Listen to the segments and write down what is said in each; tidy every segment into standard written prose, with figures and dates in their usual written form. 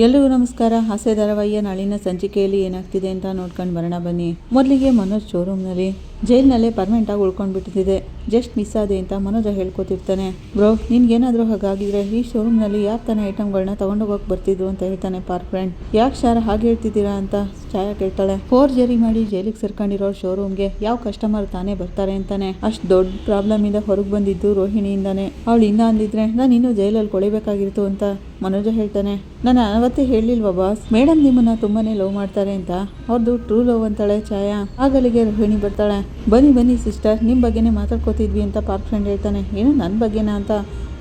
ಎಲ್ರಿಗೂ ನಮಸ್ಕಾರ. ಹಾಸ್ಯ ಧಾರಾವಾಹಿಯ ನಾಳಿನ ಸಂಚಿಕೆಯಲ್ಲಿ ಏನಾಗ್ತಿದೆ ಅಂತ ನೋಡ್ಕೊಂಡು ಬರೋಣ ಬನ್ನಿ. ಮೊದಲಿಗೆ ಮನೋಜ್ ಶೋರೂಮ್ನಲ್ಲಿ ಜೈಲ್ನಲ್ಲೇ ಪರ್ಮನೆಂಟ್ ಆಗಿ ಉಳ್ಕೊಂಡ್ಬಿಟ್ಟಿದೆ. ಜಸ್ಟ್ ಮಿಸ್ ಆದೆ ಅಂತ ಮನೋಜ ಹೇಳ್ಕೊತಿರ್ತಾನೆ. ಬ್ರೋ ನಿನ್ಗೇನಾದ್ರೂ ಹಾಗಾಗಿದ್ರೆ ಈ ಶೋರೂಮ್ನಲ್ಲಿ ಯಾವ ತಾನೇ ಐಟಮ್ಗಳನ್ನ ತಗೊಂಡೋಗಕ್ಕೆ ಬರ್ತಿದ್ರು ಅಂತ ಹೇಳ್ತಾನೆ ಪಾರ್ಕ್ ಫ್ರೆಂಡ್. ಯಾಕೆ ಶಾರ ಹಾಗೆ ಹೇಳ್ತಿದ್ದೀರಾ ಅಂತ ಛಾಯಾ ಕೇಳ್ತಾಳೆ. ಫೋರ್ಜರಿ ಮಾಡಿ ಜೈಲಿಗೆ ಸೇರ್ಕೊಂಡಿರೋ ಶೋರೂಮ್ಗೆ ಯಾವ ಕಸ್ಟಮರ್ ತಾನೇ ಬರ್ತಾರೆ ಅಂತಾನೆ. ಅಷ್ಟು ದೊಡ್ಡ ಪ್ರಾಬ್ಲಮ್ ಇಂದ ಹೊರಗೆ ಬಂದಿದ್ದು ರೋಹಿಣಿಯಿಂದಾನೆ. ಅವಳು ಇನ್ನ ಅಂದಿದ್ರೆ ನಾನು ಇನ್ನೂ ಜೈಲಲ್ಲಿ ಕೊಳಿಬೇಕಾಗಿತ್ತು ಅಂತ ಮನೋಜ ಹೇಳ್ತಾನೆ. ನಾನು ಅವತ್ತೇ ಹೇಳಿಲ್ವಾ ಬಾಸ್, ಮೇಡಮ್ ನಿಮ್ಮನ್ನ ತುಂಬಾನೇ ಲವ್ ಮಾಡ್ತಾರೆ ಅಂತ. ಅವ್ರದ್ದು ಟ್ರೂ ಲವ್ ಅಂತಾಳೆ ಛಾಯಾ. ಆಗಲಿಗೆ ರೋಹಿಣಿ ಬರ್ತಾಳೆ. ಬನ್ನಿ ಸಿಸ್ಟರ್, ನಿಮ್ಮ ಬಗ್ಗೆನೇ ಮಾತಾಡ್ಕೋತಿದ್ವಿ ಅಂತ ಪಾರ್ಕ್ ಫ್ರೆಂಡ್ ಹೇಳ್ತಾನೆ. ಏನು ನನ್ನ ಬಗ್ಗೆನಾ ಅಂತ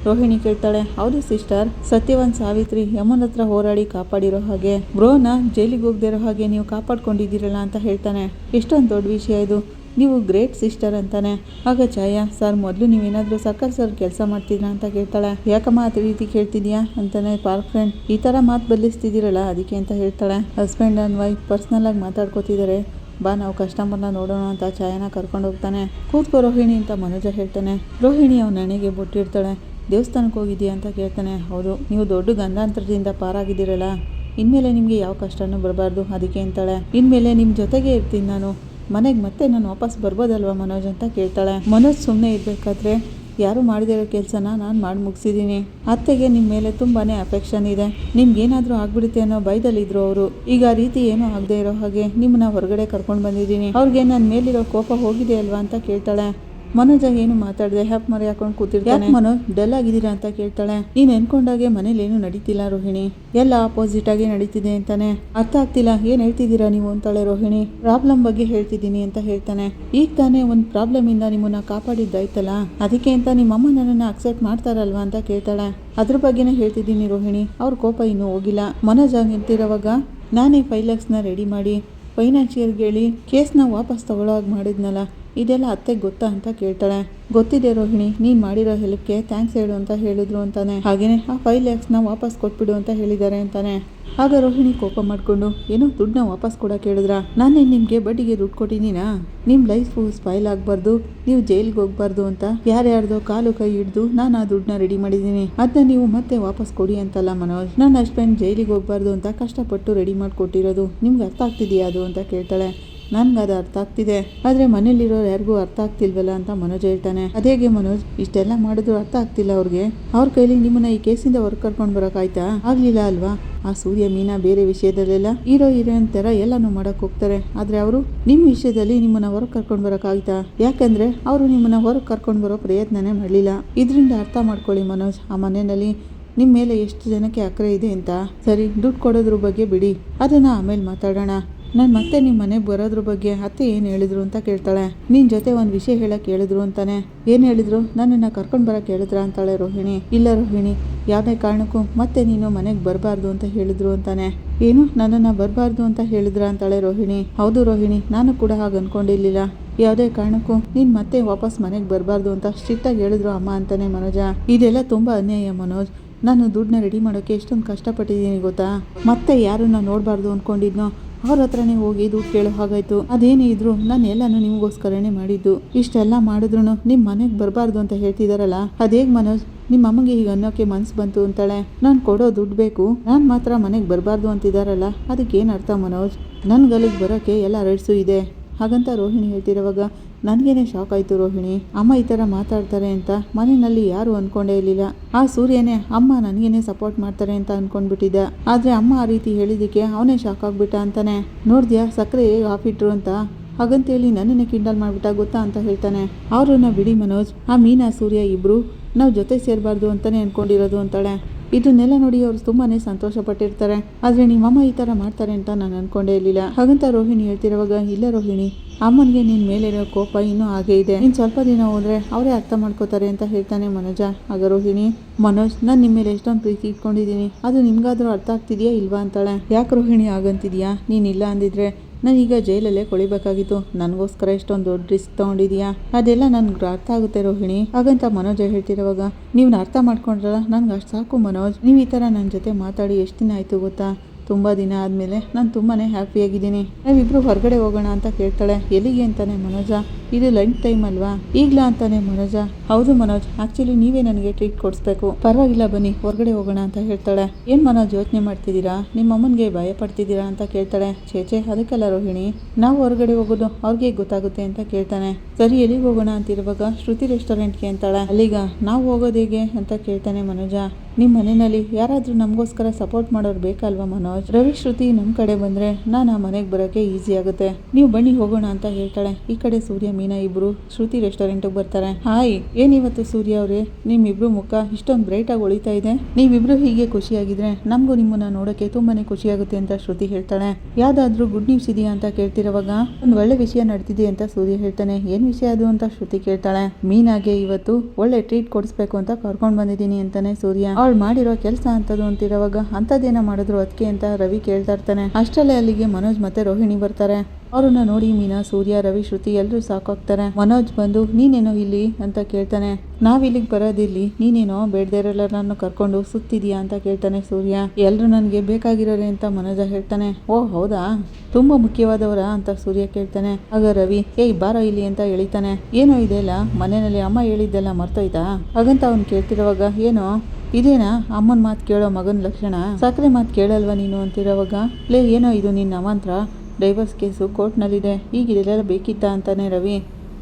ರೋಹಿಣಿ ಕೇಳ್ತಾಳೆ. ಹೌದು ಸಿಸ್ಟರ್, ಸತ್ಯವಂತ ಸಾವಿತ್ರಿ ಯಮನ್ ಹತ್ರ ಹೋರಾಡಿ ಕಾಪಾಡಿರೋ ಹಾಗೆ ಬ್ರೋನ ಜೈಲಿಗೆ ಹೋಗದಿರೋ ಹಾಗೆ ನೀವು ಕಾಪಾಡ್ಕೊಂಡಿದ್ದೀರಲ್ಲ ಅಂತ ಹೇಳ್ತಾನೆ. ಎಷ್ಟೊಂದು ದೊಡ್ಡ ವಿಷಯ ಇದು, ನೀವು ಗ್ರೇಟ್ ಸಿಸ್ಟರ್ ಅಂತಾನೆ. ಆಗ ಛಾಯಾ, ಸರ್ ಮೊದಲು ನೀವೇನಾದರೂ ಸರ್ಕಾರ ಸರ್ ಕೆಲಸ ಮಾಡ್ತಿದ್ರಾ ಅಂತ ಕೇಳ್ತಾಳೆ. ಯಾಕಮ್ಮ ಆ ರೀತಿ ಕೇಳ್ತಿದ್ಯಾ ಅಂತಾನೆ ಪಾರ್ಕ್ ಫ್ರೆಂಡ್. ಈ ಥರ ಮಾತು ಬದಲಿಸ್ತಿದ್ದೀರಲ್ಲ ಅದಕ್ಕೆ ಅಂತ ಹೇಳ್ತಾಳೆ. ಹಸ್ಬೆಂಡ್ ಆ್ಯಂಡ್ ವೈಫ್ ಪರ್ಸ್ನಲ್ ಆಗಿ ಮಾತಾಡ್ಕೋತಿದ್ದಾರೆ, ಬಾ ನಾವು ಕಸ್ಟಮರ್ನ ನೋಡೋಣ ಅಂತ ಛಾಯಾನ ಕರ್ಕೊಂಡು ಹೋಗ್ತಾನೆ. ಕೂತ್ಕೋ ರೋಹಿಣಿ ಅಂತ ಮನೋಜ ಹೇಳ್ತಾನೆ. ರೋಹಿಣಿ ಅವನ ಹಣೆಗೆ ಬೊಟ್ಟಿರ್ತಾಳೆ. ದೇವಸ್ಥಾನಕ್ಕೆ ಹೋಗಿದ್ದೀಯಾ ಅಂತ ಕೇಳ್ತಾನೆ. ಹೌದು, ನೀವು ದೊಡ್ಡ ಗಂಧಾಂತರದಿಂದ ಪಾರಾಗಿದ್ದೀರಲ್ಲ, ಇನ್ಮೇಲೆ ನಿಮಗೆ ಯಾವ ಕಷ್ಟನೂ ಬರಬಾರ್ದು ಅದಕ್ಕೆ ಅಂತಾಳೆ. ಇನ್ಮೇಲೆ ನಿಮ್ಮ ಜೊತೆಗೆ ಇರ್ತೀನಿ ನಾನು, ಮನೆಗೆ ಮತ್ತೆ ನಾನು ವಾಪಸ್ ಬರ್ಬೋದಲ್ವಾ ಮನೋಜ್ ಅಂತ ಕೇಳ್ತಾಳೆ. ಮನೋಜ್ ಸುಮ್ಮನೆ ಇರಬೇಕಾದ್ರೆ ಯಾರು ಮಾಡದಿರೋ ಕೆಲಸನ ನಾನು ಮಾಡಿ ಮುಗಿಸಿದ್ದೀನಿ. ಅತ್ತೆಗೆ ನಿಮ್ಮ ಮೇಲೆ ತುಂಬಾ ಅಫೆಕ್ಷನ್ ಇದೆ, ನಿಮ್ಗೇನಾದರೂ ಆಗ್ಬಿಡುತ್ತೆ ಅನ್ನೋ ಭಯದಲ್ಲಿದ್ರು ಅವರು. ಈಗ ಆ ರೀತಿ ಏನೂ ಆಗದೆ ಇರೋ ಹಾಗೆ ನಿಮ್ಮನ್ನ ಹೊರಗಡೆ ಕರ್ಕೊಂಡು ಬಂದಿದ್ದೀನಿ. ಅವ್ರಿಗೆ ನನ್ನ ಮೇಲಿರೋ ಕೋಪ ಹೋಗಿದೆ ಅಲ್ವಾ ಅಂತ ಕೇಳ್ತಾಳೆ. ಮನೋಜ ಏನು ಮಾತಾಡದೆ ಹ್ಯಾಪ್ ಮರೆ ಹಾಕೊಂಡು ಕೂತಿರ್ತಾನೆ. ಮನೋಜ್ ಡಲ್ ಆಗಿದ್ದೀರಾ ಅಂತ ಕೇಳ್ತಾಳೆ. ನೀನು ಅನ್ಕೊಂಡಾಗೆ ಮನೇಲಿ ಏನು ನಡೀತಿಲ್ಲ ರೋಹಿಣಿ, ಎಲ್ಲ ಆಪೋಸಿಟ್ ಆಗಿ ನಡೀತಿದೆ ಅಂತಾನೆ. ಅರ್ಥ ಆಗ್ತಿಲ್ಲ, ಏನ್ ಹೇಳ್ತಿದ್ದೀರಾ ನೀವು ಅಂತಾಳೆ ರೋಹಿಣಿ. ಪ್ರಾಬ್ಲಮ್ ಬಗ್ಗೆ ಹೇಳ್ತಿದ್ದೀನಿ ಅಂತ ಹೇಳ್ತಾನೆ. ಈಗ ತಾನೇ ಒಂದು ಪ್ರಾಬ್ಲಮ್ ಇಂದ ನಿಮ್ಮನ್ನ ಕಾಪಾಡಿದ್ದಾಯ್ತಲ್ಲ, ಅದಕ್ಕೆ ಅಂತ ನಿಮ್ಮಮ್ಮ ನನ್ನನ್ನು ಅಕ್ಸೆಪ್ಟ್ ಮಾಡ್ತಾರಲ್ವಾ ಅಂತ ಕೇಳ್ತಾಳೆ. ಅದ್ರ ಬಗ್ಗೆನೇ ಹೇಳ್ತಿದ್ದೀನಿ ರೋಹಿಣಿ, ಅವ್ರ ಕೋಪ ಇನ್ನೂ ಹೋಗಿಲ್ಲ. ಮನೋಜ್ ನಿಂತಿರೋವಾಗ ನಾನೇ 5 lakhsನ ರೆಡಿ ಮಾಡಿ ಫೈನಾನ್ಷಿಯಲ್ಗೆ ಹೇಳಿ ಕೇಸ್ನ ವಾಪಸ್ ತಗೊಳ್ಳೋವಾಗ ಮಾಡಿದ್ನಲ್ಲ, ಇದೆಲ್ಲ ಅತ್ತೆಗೆ ಗೊತ್ತಾ ಅಂತ ಕೇಳ್ತಾಳೆ. ಗೊತ್ತಿದೆ ರೋಹಿಣಿ, ನೀನು ಮಾಡಿರೋ ಹೆಲ್ಪ್ಗೆ ಥ್ಯಾಂಕ್ಸ್ ಹೇಳು ಅಂತ ಹೇಳಿದ್ರು ಅಂತಾನೆ. ಹಾಗೇನೆ ಆ 5 lakhsನ ವಾಪಸ್ ಕೊಟ್ಬಿಡು ಅಂತ ಹೇಳಿದ್ದಾರೆ ಅಂತಾನೆ. ಆಗ ರೋಹಿಣಿ ಕೋಪ ಮಾಡಿಕೊಂಡು, ಏನೋ ದುಡ್ಡನ್ನ ವಾಪಸ್ ಕೊಡೋಕೆ ಹೇಳಿದ್ರಾ? ನಾನೇ ನಿಮಗೆ ಬಡ್ಡಿಗೆ ದುಡ್ಡು ಕೊಟ್ಟಿದ್ದೀನಾ? ನಿಮ್ಮ ಲೈಫು ಸ್ಪಾಯ್ಲ್ ಆಗಬಾರ್ದು, ನೀವು ಜೈಲಿಗೆ ಹೋಗ್ಬಾರ್ದು ಅಂತ ಯಾರ್ಯಾರ್ದೋ ಕಾಲು ಕೈ ಹಿಡಿದು ನಾನು ಆ ದುಡ್ಡನ್ನ ರೆಡಿ ಮಾಡಿದ್ದೀನಿ, ಅದನ್ನ ನೀವು ಮತ್ತೆ ವಾಪಸ್ ಕೊಡಿ ಅಂತಲ್ಲ ಮನೋಜ್. ನನ್ನ ಹಸ್ಬೆಂಡ್ ಜೈಲಿಗೆ ಹೋಗ್ಬಾರ್ದು ಅಂತ ಕಷ್ಟಪಟ್ಟು ರೆಡಿ ಮಾಡಿಕೊಟ್ಟಿರೋದು, ನಿಮ್ಗೆ ಅರ್ಥ ಆಗ್ತಿದೆಯಾ ಅದು ಅಂತ ಕೇಳ್ತಾಳೆ. ನನ್ಗೆ ಅದು ಅರ್ಥ ಆಗ್ತಿದೆ, ಆದರೆ ಮನೇಲಿರೋರು ಯಾರಿಗೂ ಅರ್ಥ ಆಗ್ತಿಲ್ವಲ್ಲ ಅಂತ ಮನೋಜ್ ಹೇಳ್ತಾನೆ. ಅದೇಗೆ ಮನೋಜ್, ಇಷ್ಟೆಲ್ಲ ಮಾಡಿದ್ರು ಅರ್ಥ ಆಗ್ತಿಲ್ಲ ಅವ್ರಿಗೆ? ಅವ್ರ ಕೈಲಿ ನಿಮ್ಮನ್ನ ಈ ಕೇಸಿಂದ ಹೊರಗೆ ಕರ್ಕೊಂಡು ಬರೋಕ್ಕಾಯ್ತಾ? ಆಗ್ಲಿಲ್ಲ ಅಲ್ವಾ? ಆ ಸೂರ್ಯ ಮೀನಾ ಬೇರೆ ವಿಷಯದಲ್ಲೆಲ್ಲ ಹೀರೋಯಿನ್ ಥರ ಎಲ್ಲನೂ ಮಾಡಕ್ ಹೋಗ್ತಾರೆ, ಆದರೆ ಅವರು ನಿಮ್ಮ ವಿಷಯದಲ್ಲಿ ನಿಮ್ಮನ್ನ ಹೊರಗೆ ಕರ್ಕೊಂಡು ಬರೋಕ್ಕಾಯ್ತಾ? ಯಾಕಂದ್ರೆ ಅವರು ನಿಮ್ಮನ್ನ ಹೊರಗೆ ಕರ್ಕೊಂಡು ಬರೋ ಪ್ರಯತ್ನನೇ ಮಾಡಲಿಲ್ಲ. ಇದರಿಂದ ಅರ್ಥ ಮಾಡ್ಕೊಳ್ಳಿ ಮನೋಜ್, ಆ ಮನೆಯಲ್ಲಿ ನಿಮ್ಮ ಮೇಲೆ ಎಷ್ಟು ಜನಕ್ಕೆ ಅಕ್ರೆ ಇದೆ ಅಂತ. ಸರಿ, ದುಡ್ಡು ಕೊಡೋದ್ರ ಬಗ್ಗೆ ಬಿಡಿ, ಅದನ್ನ ಆಮೇಲೆ ಮಾತಾಡೋಣ. ನಾನು ಮತ್ತೆ ನಿಮ್ಮ ಮನೆಗೆ ಬರೋದ್ರ ಬಗ್ಗೆ ಅತ್ತೆ ಏನು ಹೇಳಿದ್ರು ಅಂತ ಕೇಳ್ತಾಳೆ. ನಿನ್ನ ಜೊತೆ ಒಂದು ವಿಷಯ ಹೇಳಕ್ಕೆ ಹೇಳಿದ್ರು ಅಂತಾನೆ. ಏನು ಹೇಳಿದ್ರು? ನನ್ನನ್ನು ಕರ್ಕೊಂಡು ಬರೋಕ್ಕೆ ಹೇಳಿದ್ರ ಅಂತಾಳೆ ರೋಹಿಣಿ. ಇಲ್ಲ ರೋಹಿಣಿ, ಯಾವುದೇ ಕಾರಣಕ್ಕೂ ಮತ್ತೆ ನೀನು ಮನೆಗೆ ಬರಬಾರ್ದು ಅಂತ ಹೇಳಿದ್ರು ಅಂತಾನೆ. ಏನು, ನನ್ನನ್ನು ಬರಬಾರ್ದು ಅಂತ ಹೇಳಿದ್ರ ಅಂತಾಳೆ ರೋಹಿಣಿ. ಹೌದು ರೋಹಿಣಿ, ನಾನು ಕೂಡ ಹಾಗೆ ಅನ್ಕೊಂಡಿರ್ಲಿಲ್ಲ. ಯಾವುದೇ ಕಾರಣಕ್ಕೂ ನೀನು ಮತ್ತೆ ವಾಪಸ್ ಮನೆಗೆ ಬರಬಾರ್ದು ಅಂತ ಸ್ಟ್ರಿಕ್ಟಾಗಿ ಹೇಳಿದ್ರು ಅಮ್ಮ ಅಂತಾನೆ ಮನೋಜ. ಇದೆಲ್ಲ ತುಂಬ ಅನ್ಯಾಯ ಮನೋಜ್, ನಾನು ದುಡ್ಡನ್ನ ರೆಡಿ ಮಾಡೋಕ್ಕೆ ಎಷ್ಟೊಂದು ಕಷ್ಟಪಟ್ಟಿದ್ದೀನಿ ಗೊತ್ತಾ? ಮತ್ತೆ ಯಾರನ್ನ ನೋಡಬಾರ್ದು ಅಂದ್ಕೊಂಡಿದ್ನೋ ಅವ್ರ ಹತ್ರನೇ ಹೋಗಿ ದುಡ್ಡು ಕೇಳೋ ಹಾಗಾಯ್ತು. ಅದೇನೇ ಇದ್ರು ನಾನು ಎಲ್ಲನೂ ನಿಮಗೋಸ್ಕರನೇ ಮಾಡಿದ್ದು. ಇಷ್ಟೆಲ್ಲ ಮಾಡಿದ್ರು ನಿಮ್ಮ ಮನೆಗೆ ಬರಬಾರ್ದು ಅಂತ ಹೇಳ್ತಿದಾರಲ್ಲ, ಅದೇಗ್ ಮನೋಜ್ ನಿಮ್ಮ ಅಮ್ಮಗೆ ಈಗ ಅನ್ನೋಕೆ ಮನ್ಸು ಬಂತು ಅಂತಾಳೆ. ನಾನು ಕೊಡೋ ದುಡ್ಡು ಬೇಕು, ನಾನು ಮಾತ್ರ ಮನೆಗೆ ಬರಬಾರ್ದು ಅಂತಿದಾರಲ್ಲ, ಅದಕ್ಕೇನು ಅರ್ಥ ಮನೋಜ್? ನನ್ಗಲ್ಲಿಗೆ ಬರೋಕ್ಕೆ ಎಲ್ಲ ರೈಟ್ಸು ಇದೆ ಹಾಗಂತ ರೋಹಿಣಿ ಹೇಳ್ತಿರೋವಾಗ ನನಗೇನೆ ಶಾಕ್ ಆಯಿತು ರೋಹಿಣಿ. ಅಮ್ಮ ಈ ಥರ ಮಾತಾಡ್ತಾರೆ ಅಂತ ಮನೆಯಲ್ಲಿ ಯಾರು ಅಂದ್ಕೊಂಡೇ ಇರಲಿಲ್ಲ. ಆ ಸೂರ್ಯನೇ ಅಮ್ಮ ನನಗೇನೆ ಸಪೋರ್ಟ್ ಮಾಡ್ತಾರೆ ಅಂತ ಅಂದ್ಕೊಂಡ್ಬಿಟ್ಟಿದ್ದ, ಆದರೆ ಅಮ್ಮ ಆ ರೀತಿ ಹೇಳಿದ್ದಕ್ಕೆ ಅವನೇ ಶಾಕ್ ಆಗಿಬಿಟ್ಟ ಅಂತಾನೆ. ನೋಡಿದ್ಯಾ ಸಕ್ಕರೆ ಹೇಗೆ ಹಾಕಿಟ್ರು ಅಂತ? ಹಾಗಂತೇಳಿ ನನ್ನನ್ನೇ ಕಿಂಡಲ್ ಮಾಡಿಬಿಟ್ಟ ಗೊತ್ತಾ ಅಂತ ಹೇಳ್ತಾನೆ. ಅವ್ರನ್ನ ಬಿಡಿ ಮನೋಜ್, ಆ ಮೀನಾ ಸೂರ್ಯ ಇಬ್ಬರು ನಾವು ಜೊತೆ ಸೇರಬಾರ್ದು ಅಂತಲೇ ಅಂದ್ಕೊಂಡಿರೋದು ಅಂತಾಳೆ. ಇದನ್ನೆಲ್ಲ ನೋಡಿ ಅವ್ರು ತುಂಬಾನೇ ಸಂತೋಷ ಪಟ್ಟಿರ್ತಾರೆ, ಆದರೆ ನಿಮ್ಮಮ್ಮ ಈ ಥರ ಮಾಡ್ತಾರೆ ಅಂತ ನಾನು ಅಂದ್ಕೊಂಡೇ ಇರಲಿಲ್ಲ ಹಾಗಂತ ರೋಹಿಣಿ ಹೇಳ್ತಿರುವಾಗ, ಇಲ್ಲ ರೋಹಿಣಿ, ಅಮ್ಮನಿಗೆ ನಿನ್ನ ಮೇಲಿರೋ ಕೋಪ ಇನ್ನೂ ಹಾಗೆ ಇದೆ, ಇನ್ನು ಸ್ವಲ್ಪ ದಿನ ಹೋದರೆ ಅವರೇ ಅರ್ಥ ಮಾಡ್ಕೋತಾರೆ ಅಂತ ಹೇಳ್ತಾನೆ ಮನೋಜ. ಆಗ ರೋಹಿಣಿ, ಮನೋಜ್ ನಾನು ನಿಮ್ಮ ಮೇಲೆ ಎಷ್ಟೊಂದು ಪ್ರೀತಿ ಇಟ್ಕೊಂಡಿದ್ದೀನಿ, ಅದು ನಿಮ್ಗಾದ್ರೂ ಅರ್ಥ ಆಗ್ತಿದೆಯಾ ಇಲ್ವಾ ಅಂತಾಳೆ. ಯಾಕೆ ರೋಹಿಣಿ ಆಗಂತಿದ್ಯಾ? ನೀನಿಲ್ಲ ಅಂದಿದ್ರೆ ನಾನೀಗ ಜೈಲಲ್ಲೇ ಕೊಳಿಬೇಕಾಗಿತ್ತು, ನನಗೋಸ್ಕರ ಇಷ್ಟೊಂದು ದೊಡ್ಡ ರಿಸ್ಕ್ ತೊಗೊಂಡಿದ್ಯಾ, ಅದೆಲ್ಲ ನನ್ಗೆ ಅರ್ಥ ಆಗುತ್ತೆ ರೋಹಿಣಿ ಹಾಗಂತ ಮನೋಜ ಹೇಳ್ತಿರುವಾಗ, ನೀವು ಅರ್ಥ ಮಾಡ್ಕೊಂಡ್ರಲ್ಲ, ನನ್ಗೆ ಅಷ್ಟು ಸಾಕು ಮನೋಜ್. ನೀವು ಈ ಥರ ನನ್ನ ಜೊತೆ ಮಾತಾಡಿ ಎಷ್ಟು ದಿನ ಆಯಿತು ಗೊತ್ತಾ? ತುಂಬ ದಿನ ಆದಮೇಲೆ ನಾನು ತುಂಬಾ ಹ್ಯಾಪಿಯಾಗಿದ್ದೀನಿ. ನಾವಿಬ್ಬರು ಹೊರಗಡೆ ಹೋಗೋಣ ಅಂತ ಕೇಳ್ತಾಳೆ. ಎಲ್ಲಿಗೆ ಅಂತಾನೆ ಮನೋಜ. ಇದು ಲಂಚ್ ಟೈಮ್ ಅಲ್ವಾ, ಈಗ್ಲಾ ಅಂತಾನೆ ಮನೋಜ. ಹೌದು ಮನೋಜ್, ಆಕ್ಚುಲಿ ನೀವೇ ನನಗೆ ಟ್ರೀಟ್ ಕೊಡಿಸ್ಬೇಕು. ಪರವಾಗಿಲ್ಲ ಬನ್ನಿ ಹೊರಗಡೆ ಹೋಗೋಣ ಅಂತ ಹೇಳ್ತಾಳೆ. ಏನ್ ಮನೋಜ್ ಯೋಚನೆ ಮಾಡ್ತಿದ್ದೀರಾ, ನಿಮ್ಮ ಅಮ್ಮನಿಗೆ ಭಯ ಪಡ್ತಿದ್ದೀರಾ ಅಂತ ಕೇಳ್ತಾಳೆ. ಚೇಚೆ ಅದಕ್ಕೆಲ್ಲ ರೋಹಿಣಿ, ನಾವು ಹೊರಗಡೆ ಹೋಗೋದು ಅವ್ರಿಗೆ ಗೊತ್ತಾಗುತ್ತೆ ಅಂತ ಕೇಳ್ತಾನೆ. ಸರಿ ಎಲ್ಲಿಗೆ ಹೋಗೋಣ ಅಂತಿರುವಾಗ ಶ್ರುತಿ ರೆಸ್ಟೋರೆಂಟ್ಗೆ ಅಂತಾಳೆ. ಅಲ್ಲಿಗ ನಾವು ಹೋಗೋದು ಹೇಗೆ ಅಂತ ಕೇಳ್ತಾನೆ ಮನೋಜ. ನಿಮ್ಮ ಮನೆಯಲ್ಲಿ ಯಾರಾದ್ರೂ ನಮಗೋಸ್ಕರ ಸಪೋರ್ಟ್ ಮಾಡೋರು ಬೇಕಲ್ವಾ ಮನೋಜ್. ರವಿ ಶ್ರುತಿ ನಮ್ಮ ಕಡೆ ಬಂದ್ರೆ ನಾನು ಆ ಮನೆಗೆ ಬರೋಕ್ಕೆ ಈಸಿ ಆಗುತ್ತೆ. ನೀವು ಬನ್ನಿ ಹೋಗೋಣ ಅಂತ ಹೇಳ್ತಾಳೆ. ಈ ಕಡೆ ಸೂರ್ಯ ಮೀನಾ ಇಬ್ರು ಶ್ರುತಿ ರೆಸ್ಟೋರೆಂಟ್ಗೆ ಬರ್ತಾರೆ. ಹಾಯ್, ಏನಿವತ್ತು ಸೂರ್ಯ ಅವರೇ ನಿಮ್ಮಿಬ್ರು ಮುಖ ಇಷ್ಟೊಂದು ಬ್ರೈಟ್ ಆಗಿ ಹೊಳಿತಾ ಇದೆ. ನೀವಿಬ್ರು ಹೀಗೆ ಖುಷಿಯಾಗಿದ್ರೆ ನಮಗೂ ನಿಮ್ಮನ್ನ ನೋಡೋಕೆ ತುಂಬಾನೇ ಖುಷಿಯಾಗುತ್ತೆ ಅಂತ ಶ್ರುತಿ ಹೇಳ್ತಾಳೆ. ಯಾವ್ದಾದ್ರೂ ಗುಡ್ ನ್ಯೂಸ್ ಇದೆಯಾ ಅಂತ ಕೇಳ್ತಿರುವಾಗ ಒಂದು ಒಳ್ಳೆ ವಿಷಯ ನಡೆದಿದೆ ಅಂತ ಸೂರ್ಯ ಹೇಳ್ತಾನೆ. ಏನ್ ವಿಷಯ ಅದು ಅಂತ ಶ್ರುತಿ ಕೇಳ್ತಾಳೆ. ಮೀನಾಗೆ ಇವತ್ತು ಒಳ್ಳೆ ಟ್ರೀಟ್ ಕೊಡಿಸ್ಬೇಕು ಅಂತ ಕರ್ಕೊಂಡ್ ಬಂದಿದ್ದೀನಿ ಅಂತಾನೆ ಸೂರ್ಯ. ಅವಳು ಮಾಡಿರೋ ಕೆಲಸ ಅಂತದ್ದು ಅಂತಿರುವಾಗ ಅಂತದೇನ ಮಾಡಿದ್ರು ಅದಕ್ಕೆ ಅಂತ ರವಿ ಕೇಳ್ತಾ ಇರ್ತಾನೆ. ಅಷ್ಟಲ್ಲೇ ಅಲ್ಲಿಗೆ ಮನೋಜ್ ಮತ್ತೆ ರೋಹಿಣಿ ಬರ್ತಾರೆ. ಅವ್ರನ್ನ ನೋಡಿ ಮೀನಾ, ಸೂರ್ಯ, ರವಿ, ಶ್ರುತಿ ಎಲ್ಲರೂ ಸಾಕಾಗ್ತಾರೆ. ಮನೋಜ್ ಬಂದು ನೀನೇನೋ ಇಲ್ಲಿ ಅಂತ ಕೇಳ್ತಾನೆ. ನಾವಿಲ್ಲಿಗೆ ಬರೋದಿಲ್ಲಿ ನೀನೇನೋ ಬೇಡದೇ ಇರೋಲ್ಲರನ್ನು ಕರ್ಕೊಂಡು ಸುತ್ತಿದ್ಯಾ ಅಂತ ಕೇಳ್ತಾನೆ ಸೂರ್ಯ. ಎಲ್ರು ನನಗೆ ಬೇಕಾಗಿರೋರೆ ಅಂತ ಮನೋಜ ಹೇಳ್ತಾನೆ. ಓ ಹೌದಾ, ತುಂಬಾ ಮುಖ್ಯವಾದವರ ಅಂತ ಸೂರ್ಯ ಕೇಳ್ತಾನೆ. ಆಗ ರವಿ ಏಯ್ ಬಾರೋ ಇಲ್ಲಿ ಅಂತ ಎಳಿತಾನೆ. ಏನೋ ಇದೆಲ್ಲ ಮನೆಯಲ್ಲಿ ಅಮ್ಮ ಹೇಳಿದ್ದೆಲ್ಲ ಮರ್ತೋಯ್ತಾ ಹಾಗಂತ ಅವ್ನು ಕೇಳ್ತಿರೋವಾಗ ಏನೋ ಇದೇನಾ ಅಮ್ಮನ ಮಾತು ಕೇಳೋ ಮಗನ ಲಕ್ಷಣ, ಸಕ್ಕರೆ ಮಾತು ಕೇಳಲ್ವಾ ನೀನು ಅಂತಿರೋವಾಗ ಲೇ ಏನೋ ಇದು ನಿನ್ನ ಅಮಾಂತ್ರ, ಡೈವರ್ಸ್ ಕೇಸು ಕೋರ್ಟ್ನಲ್ಲಿದೆ, ಈಗ ಇದೆಲ್ಲ ಬೇಕಿತ್ತಾ ಅಂತಾನೆ ರವಿ.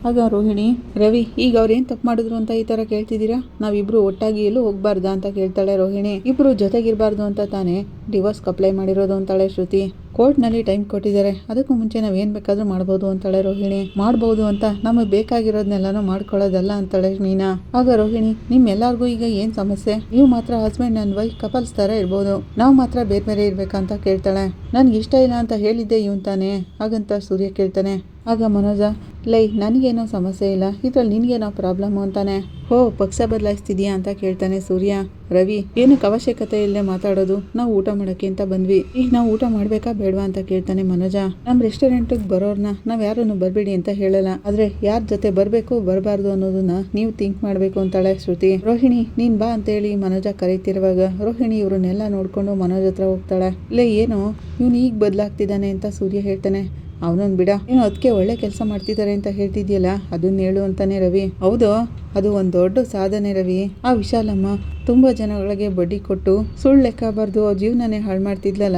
ಆಗ ರೋಹಿಣಿ, ರವಿ ಈಗ ಅವ್ರೇನು ತಪ್ಪು ಮಾಡಿದ್ರು ಅಂತ ಈ ಥರ ಕೇಳ್ತಿದ್ದೀರಾ, ನಾವಿಬ್ರು ಒಟ್ಟಾಗಿ ಎಲ್ಲೂ ಹೋಗ್ಬಾರ್ದಾ ಅಂತ ಕೇಳ್ತಾಳೆ ರೋಹಿಣಿ. ಇಬ್ರು ಜೊತೆಗಿರಬಾರ್ದು ಅಂತ ತಾನೇ ಡಿವೋರ್ಸ್ಗೆ ಅಪ್ಲೈ ಮಾಡಿರೋದು ಅಂತಾಳೆ ಶ್ರುತಿ. ಕೋರ್ಟ್ನಲ್ಲಿ ಟೈಮ್ ಕೊಟ್ಟಿದ್ದಾರೆ, ಅದಕ್ಕೂ ಮುಂಚೆ ನಾವು ಏನು ಬೇಕಾದರೂ ಮಾಡ್ಬೋದು ಅಂತಾಳೆ ರೋಹಿಣಿ. ಮಾಡ್ಬೋದು ಅಂತ ನಮಗೆ ಬೇಕಾಗಿರೋದನ್ನೆಲ್ಲನೂ ಮಾಡ್ಕೊಳ್ಳೋದಲ್ಲ ಅಂತಾಳೆ ಮೀನಾ. ಆಗ ರೋಹಿಣಿ, ನಿಮ್ಮೆಲ್ಲರಿಗೂ ಈಗ ಏನು ಸಮಸ್ಯೆ, ನೀವು ಮಾತ್ರ ಹಸ್ಬೆಂಡ್ ಆ್ಯಂಡ್ ವೈಫ್ ಕಪಲ್ಸ್ ಥರ ಇರ್ಬೋದು, ನಾವು ಮಾತ್ರ ಬೇರೆ ಬೇರೆ ಇರ್ಬೇಕಂತ ಕೇಳ್ತಾಳೆ. ನನ್ಗೆ ಇಷ್ಟ ಇಲ್ಲ ಅಂತ ಹೇಳಿದ್ದೆ ಇವನ್ ತಾನೆ ಹಾಗಂತ ಸೂರ್ಯ ಕೇಳ್ತಾನೆ. ಆಗ ಮನೋಜ, ಲೈ ನನಗೇನೋ ಸಮಸ್ಯೆ ಇಲ್ಲ, ಇದ್ರಲ್ಲಿ ನಿನಗೇನೋ ಪ್ರಾಬ್ಲಮ್ಮು ಅಂತಾನೆ. ಹೋ ಪಕ್ಷ ಬದಲಾಯಿಸ್ತಿದ್ಯಾ ಅಂತ ಕೇಳ್ತಾನೆ ಸೂರ್ಯ. ರವಿ, ಏನಕ್ಕೆ ಅವಶ್ಯಕತೆ ಇಲ್ಲದೆ ಮಾತಾಡೋದು, ನಾವು ಊಟ ಮಾಡೋಕ್ಕೆ ಅಂತ ಬಂದ್ವಿ, ಈಗ ನಾವು ಊಟ ಮಾಡ್ಬೇಕಾ ಬೇಡವಾ ಅಂತ ಕೇಳ್ತಾನೆ ಮನೋಜ. ನಮ್ಮ ರೆಸ್ಟೋರೆಂಟಿಗೆ ಬರೋರ್ನ ನಾವು ಯಾರನ್ನು ಬರಬೇಡಿ ಅಂತ ಹೇಳಲ್ಲ, ಆದ್ರೆ ಯಾರ ಜೊತೆ ಬರಬೇಕು ಬರಬಾರ್ದು ಅನ್ನೋದನ್ನ ನೀವು ಥಿಂಕ್ ಮಾಡಬೇಕು ಅಂತಾಳೆ ಶ್ರುತಿ. ರೋಹಿಣಿ ನೀನ್ ಬಾ ಅಂತೇಳಿ ಮನೋಜ ಕರೀತಿರುವಾಗ ರೋಹಿಣಿ ಇವ್ರನ್ನೆಲ್ಲ ನೋಡ್ಕೊಂಡು ಮನೋಜ್ ಹತ್ರ ಹೋಗ್ತಾಳೆ. ಇಲ್ಲೇ ಏನೋ ಇವನು ಈಗ ಬದಲಾಗ್ತಿದ್ದಾನೆ ಅಂತ ಸೂರ್ಯ ಹೇಳ್ತಾನೆ. ಅವನೊಂದು ಬಿಡ, ಏನೋ ಅದಕ್ಕೆ ಒಳ್ಳೆ ಕೆಲಸ ಮಾಡ್ತಿದ್ದಾರೆ ಅಂತ ಹೇಳ್ತಿದ್ಯಲ್ಲ ಅದನ್ನ ಹೇಳು ಅಂತಾನೆ ರವಿ. ಹೌದು, ಅದು ಒಂದು ದೊಡ್ಡ ಸಾಧನೆ ರವಿ. ಆ ವಿಶಾಲಮ್ಮ ತುಂಬ ಜನಗಳಿಗೆ ಬಡ್ಡಿ ಕೊಟ್ಟು ಸುಳ್ಳು ಲೆಕ್ಕ ಬರೆದು ಅವ್ರ ಜೀವನನೇ ಹಾಳು ಮಾಡ್ತಿದ್ಲಲ್ಲ,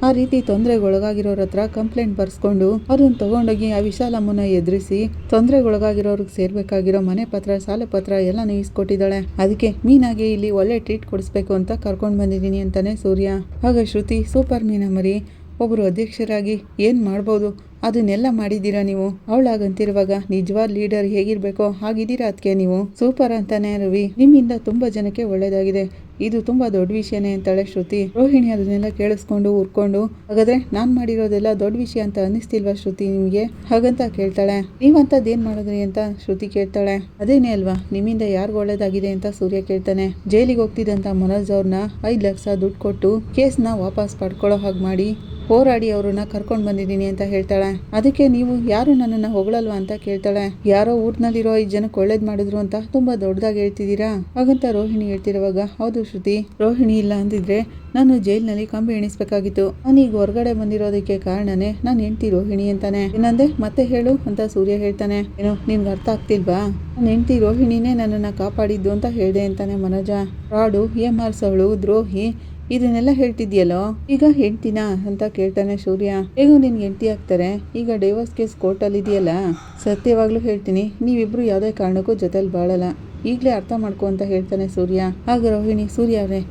ಆ ರೀತಿ ತೊಂದರೆಗೊಳಗಾಗಿರೋರ ಹತ್ರ ಕಂಪ್ಲೇಂಟ್ ಬರ್ಸ್ಕೊಂಡು ಅದನ್ನ ತಗೊಂಡೋಗಿ ಆ ವಿಶಾಲಮ್ಮನ ಎದುರಿಸಿ ತೊಂದರೆಗೊಳಗಾಗಿರೋರ್ಗೆ ಸೇರ್ಬೇಕಾಗಿರೋ ಮನೆ ಪತ್ರ ಸಾಲ ಪತ್ರ ಎಲ್ಲ ಇಸ್ಕೊಟ್ಟಿದ್ದಾಳೆ. ಅದಕ್ಕೆ ಮೀನಾಗೆ ಇಲ್ಲಿ ಒಳ್ಳೆ ಟ್ರೀಟ್ ಕೊಡಿಸ್ಬೇಕು ಅಂತ ಕರ್ಕೊಂಡು ಬಂದಿದ್ದೀನಿ ಅಂತಾನೆ ಸೂರ್ಯ. ಆಗ ಶ್ರುತಿ, ಸೂಪರ್ ಮೀನಾ ಮರಿ, ಒಬ್ಬರು ಅಧ್ಯಕ್ಷರಾಗಿ ಏನು ಮಾಡ್ಬೋದು ಅದನ್ನೆಲ್ಲ ಮಾಡಿದ್ದೀರಾ ನೀವು. ಅವಳಾಗಂತಿರುವಾಗ ನಿಜವಾದ ಲೀಡರ್ ಹೇಗಿರ್ಬೇಕೋ ಹಾಗಿದ್ದೀರಾ ಅದಕ್ಕೆ ನೀವು, ಸೂಪರ್ ಅಂತಾನೆ ರವಿ. ನಿಮ್ಮಿಂದ ತುಂಬಾ ಜನಕ್ಕೆ ಒಳ್ಳೇದಾಗಿದೆ, ಇದು ತುಂಬಾ ದೊಡ್ಡ ವಿಷಯನೇ ಅಂತಾಳೆ ಶ್ರುತಿ. ರೋಹಿಣಿ ಅದನ್ನೆಲ್ಲ ಕೇಳಿಸ್ಕೊಂಡು ಉರ್ಕೊಂಡು, ಹಾಗಾದ್ರೆ ನಾನ್ ಮಾಡಿರೋದೆಲ್ಲ ದೊಡ್ಡ ವಿಷಯ ಅಂತ ಅನ್ನಿಸ್ತಿಲ್ವಾ ಶ್ರುತಿ ನಿಮ್ಗೆ ಹಾಗಂತ ಕೇಳ್ತಾಳೆ. ನೀವಂತದ್ದೇನ್ ಮಾಡಿದ್ರಿ ಅಂತ ಶ್ರುತಿ ಕೇಳ್ತಾಳೆ. ಅದೇನೇ ಅಲ್ವಾ ನಿಮ್ಮಿಂದ ಯಾರಿಗೂ ಒಳ್ಳೇದಾಗಿದೆ ಅಂತ ಸೂರ್ಯ ಕೇಳ್ತಾನೆ. ಜೈಲಿಗೆ ಹೋಗ್ತಿದ್ದಂತ ಮನೋಜ್ ಅವ್ರನ್ನ 5 ಲಕ್ಷ ದುಡ್ಡು ಕೊಟ್ಟು ಕೇಸ್ನ ವಾಪಸ್ ಪಡ್ಕೊಳ್ಳೋ ಹಾಗೆ ಮಾಡಿ ಹೋರಾಡಿ ಅವ್ರನ್ನ ಕರ್ಕೊಂಡು ಬಂದಿದ್ದೀನಿ ಅಂತ ಹೇಳ್ತಾಳೆ. ಅದಕ್ಕೆ ನೀವು ಯಾರು ನನ್ನನ್ನು ಹೊಗಳಲ್ವಾ ಅಂತ ಕೇಳ್ತಾಳೆ. ಯಾರೋ ಊರ್ನಲ್ಲಿರೋ 5 ಜನಕ್ಕೆ ಒಳ್ಳೇದ್ ಮಾಡಿದ್ರು ಅಂತ ತುಂಬಾ ದೊಡ್ಡದಾಗಿ ಹೇಳ್ತಿದ್ದೀರಾ ಹಾಗಂತ ರೋಹಿಣಿ ಹೇಳ್ತಿರುವಾಗ, ಹೌದು ಶ್ರುತಿ, ರೋಹಿಣಿ ಇಲ್ಲ ಅಂದಿದ್ರೆ ನಾನು ಜೈಲ್ನಲ್ಲಿ ಕಂಬಿ ಎಣಿಸ್ಬೇಕಾಗಿತ್ತು. ನಾನೀಗ ಹೊರಗಡೆ ಬಂದಿರೋದಕ್ಕೆ ಕಾರಣನೇ ನಾನು ಹೆಂಡ್ತಿ ರೋಹಿಣಿ ಅಂತಾನೆ. ಏನಂದೆ ಮತ್ತೆ ಹೇಳು ಅಂತ ಸೂರ್ಯ ಹೇಳ್ತಾನೆ. ಏನೋ ನಿನ್ಗೆ ಅರ್ಥ ಆಗ್ತಿಲ್ವಾ, ನನ್ನ ಹೆಂಡ್ತಿ ರೋಹಿಣಿನೇ ನನ್ನನ್ನು ಕಾಪಾಡಿದ್ದು ಅಂತ ಹೇಳ್ದೆ ಅಂತಾನೆ ಮನೋಜ. ರಾಡು, ಏಮಾರ್ಸವಳು, ದ್ರೋಹಿ ಇದನ್ನೆಲ್ಲ ಹೇಳ್ತಿದ್ಯಲ್ಲೋ, ಈಗ ಹೆಂಡ್ತಿನಾ ಅಂತ ಕೇಳ್ತಾನೆ ಸೂರ್ಯ. ಹೇಗೂ ನಿನ್ಗೆ ಹೆಂಡ್ತಿ ಆಗ್ತಾರೆ, ಈಗ ಡೈವರ್ಸ್ ಕೇಸ್ ಕೋರ್ಟಲ್ಲಿ ಇದೆಯಲ್ಲ, ಸತ್ಯವಾಗ್ಲೂ ಹೇಳ್ತೀನಿ ನೀವಿಬ್ರು ಯಾವುದೇ ಕಾರಣಕ್ಕೂ ಜೊತೆಲಿ ಬಾಳಲ್ಲ, ಈಗಲೇ ಅರ್ಥ ಮಾಡ್ಕೊ ಅಂತ ಹೇಳ್ತಾನೆ ಸೂರ್ಯ. ಆಗ ರೋಹಿಣಿ, ಸೂರ್ಯ ಅವರೇ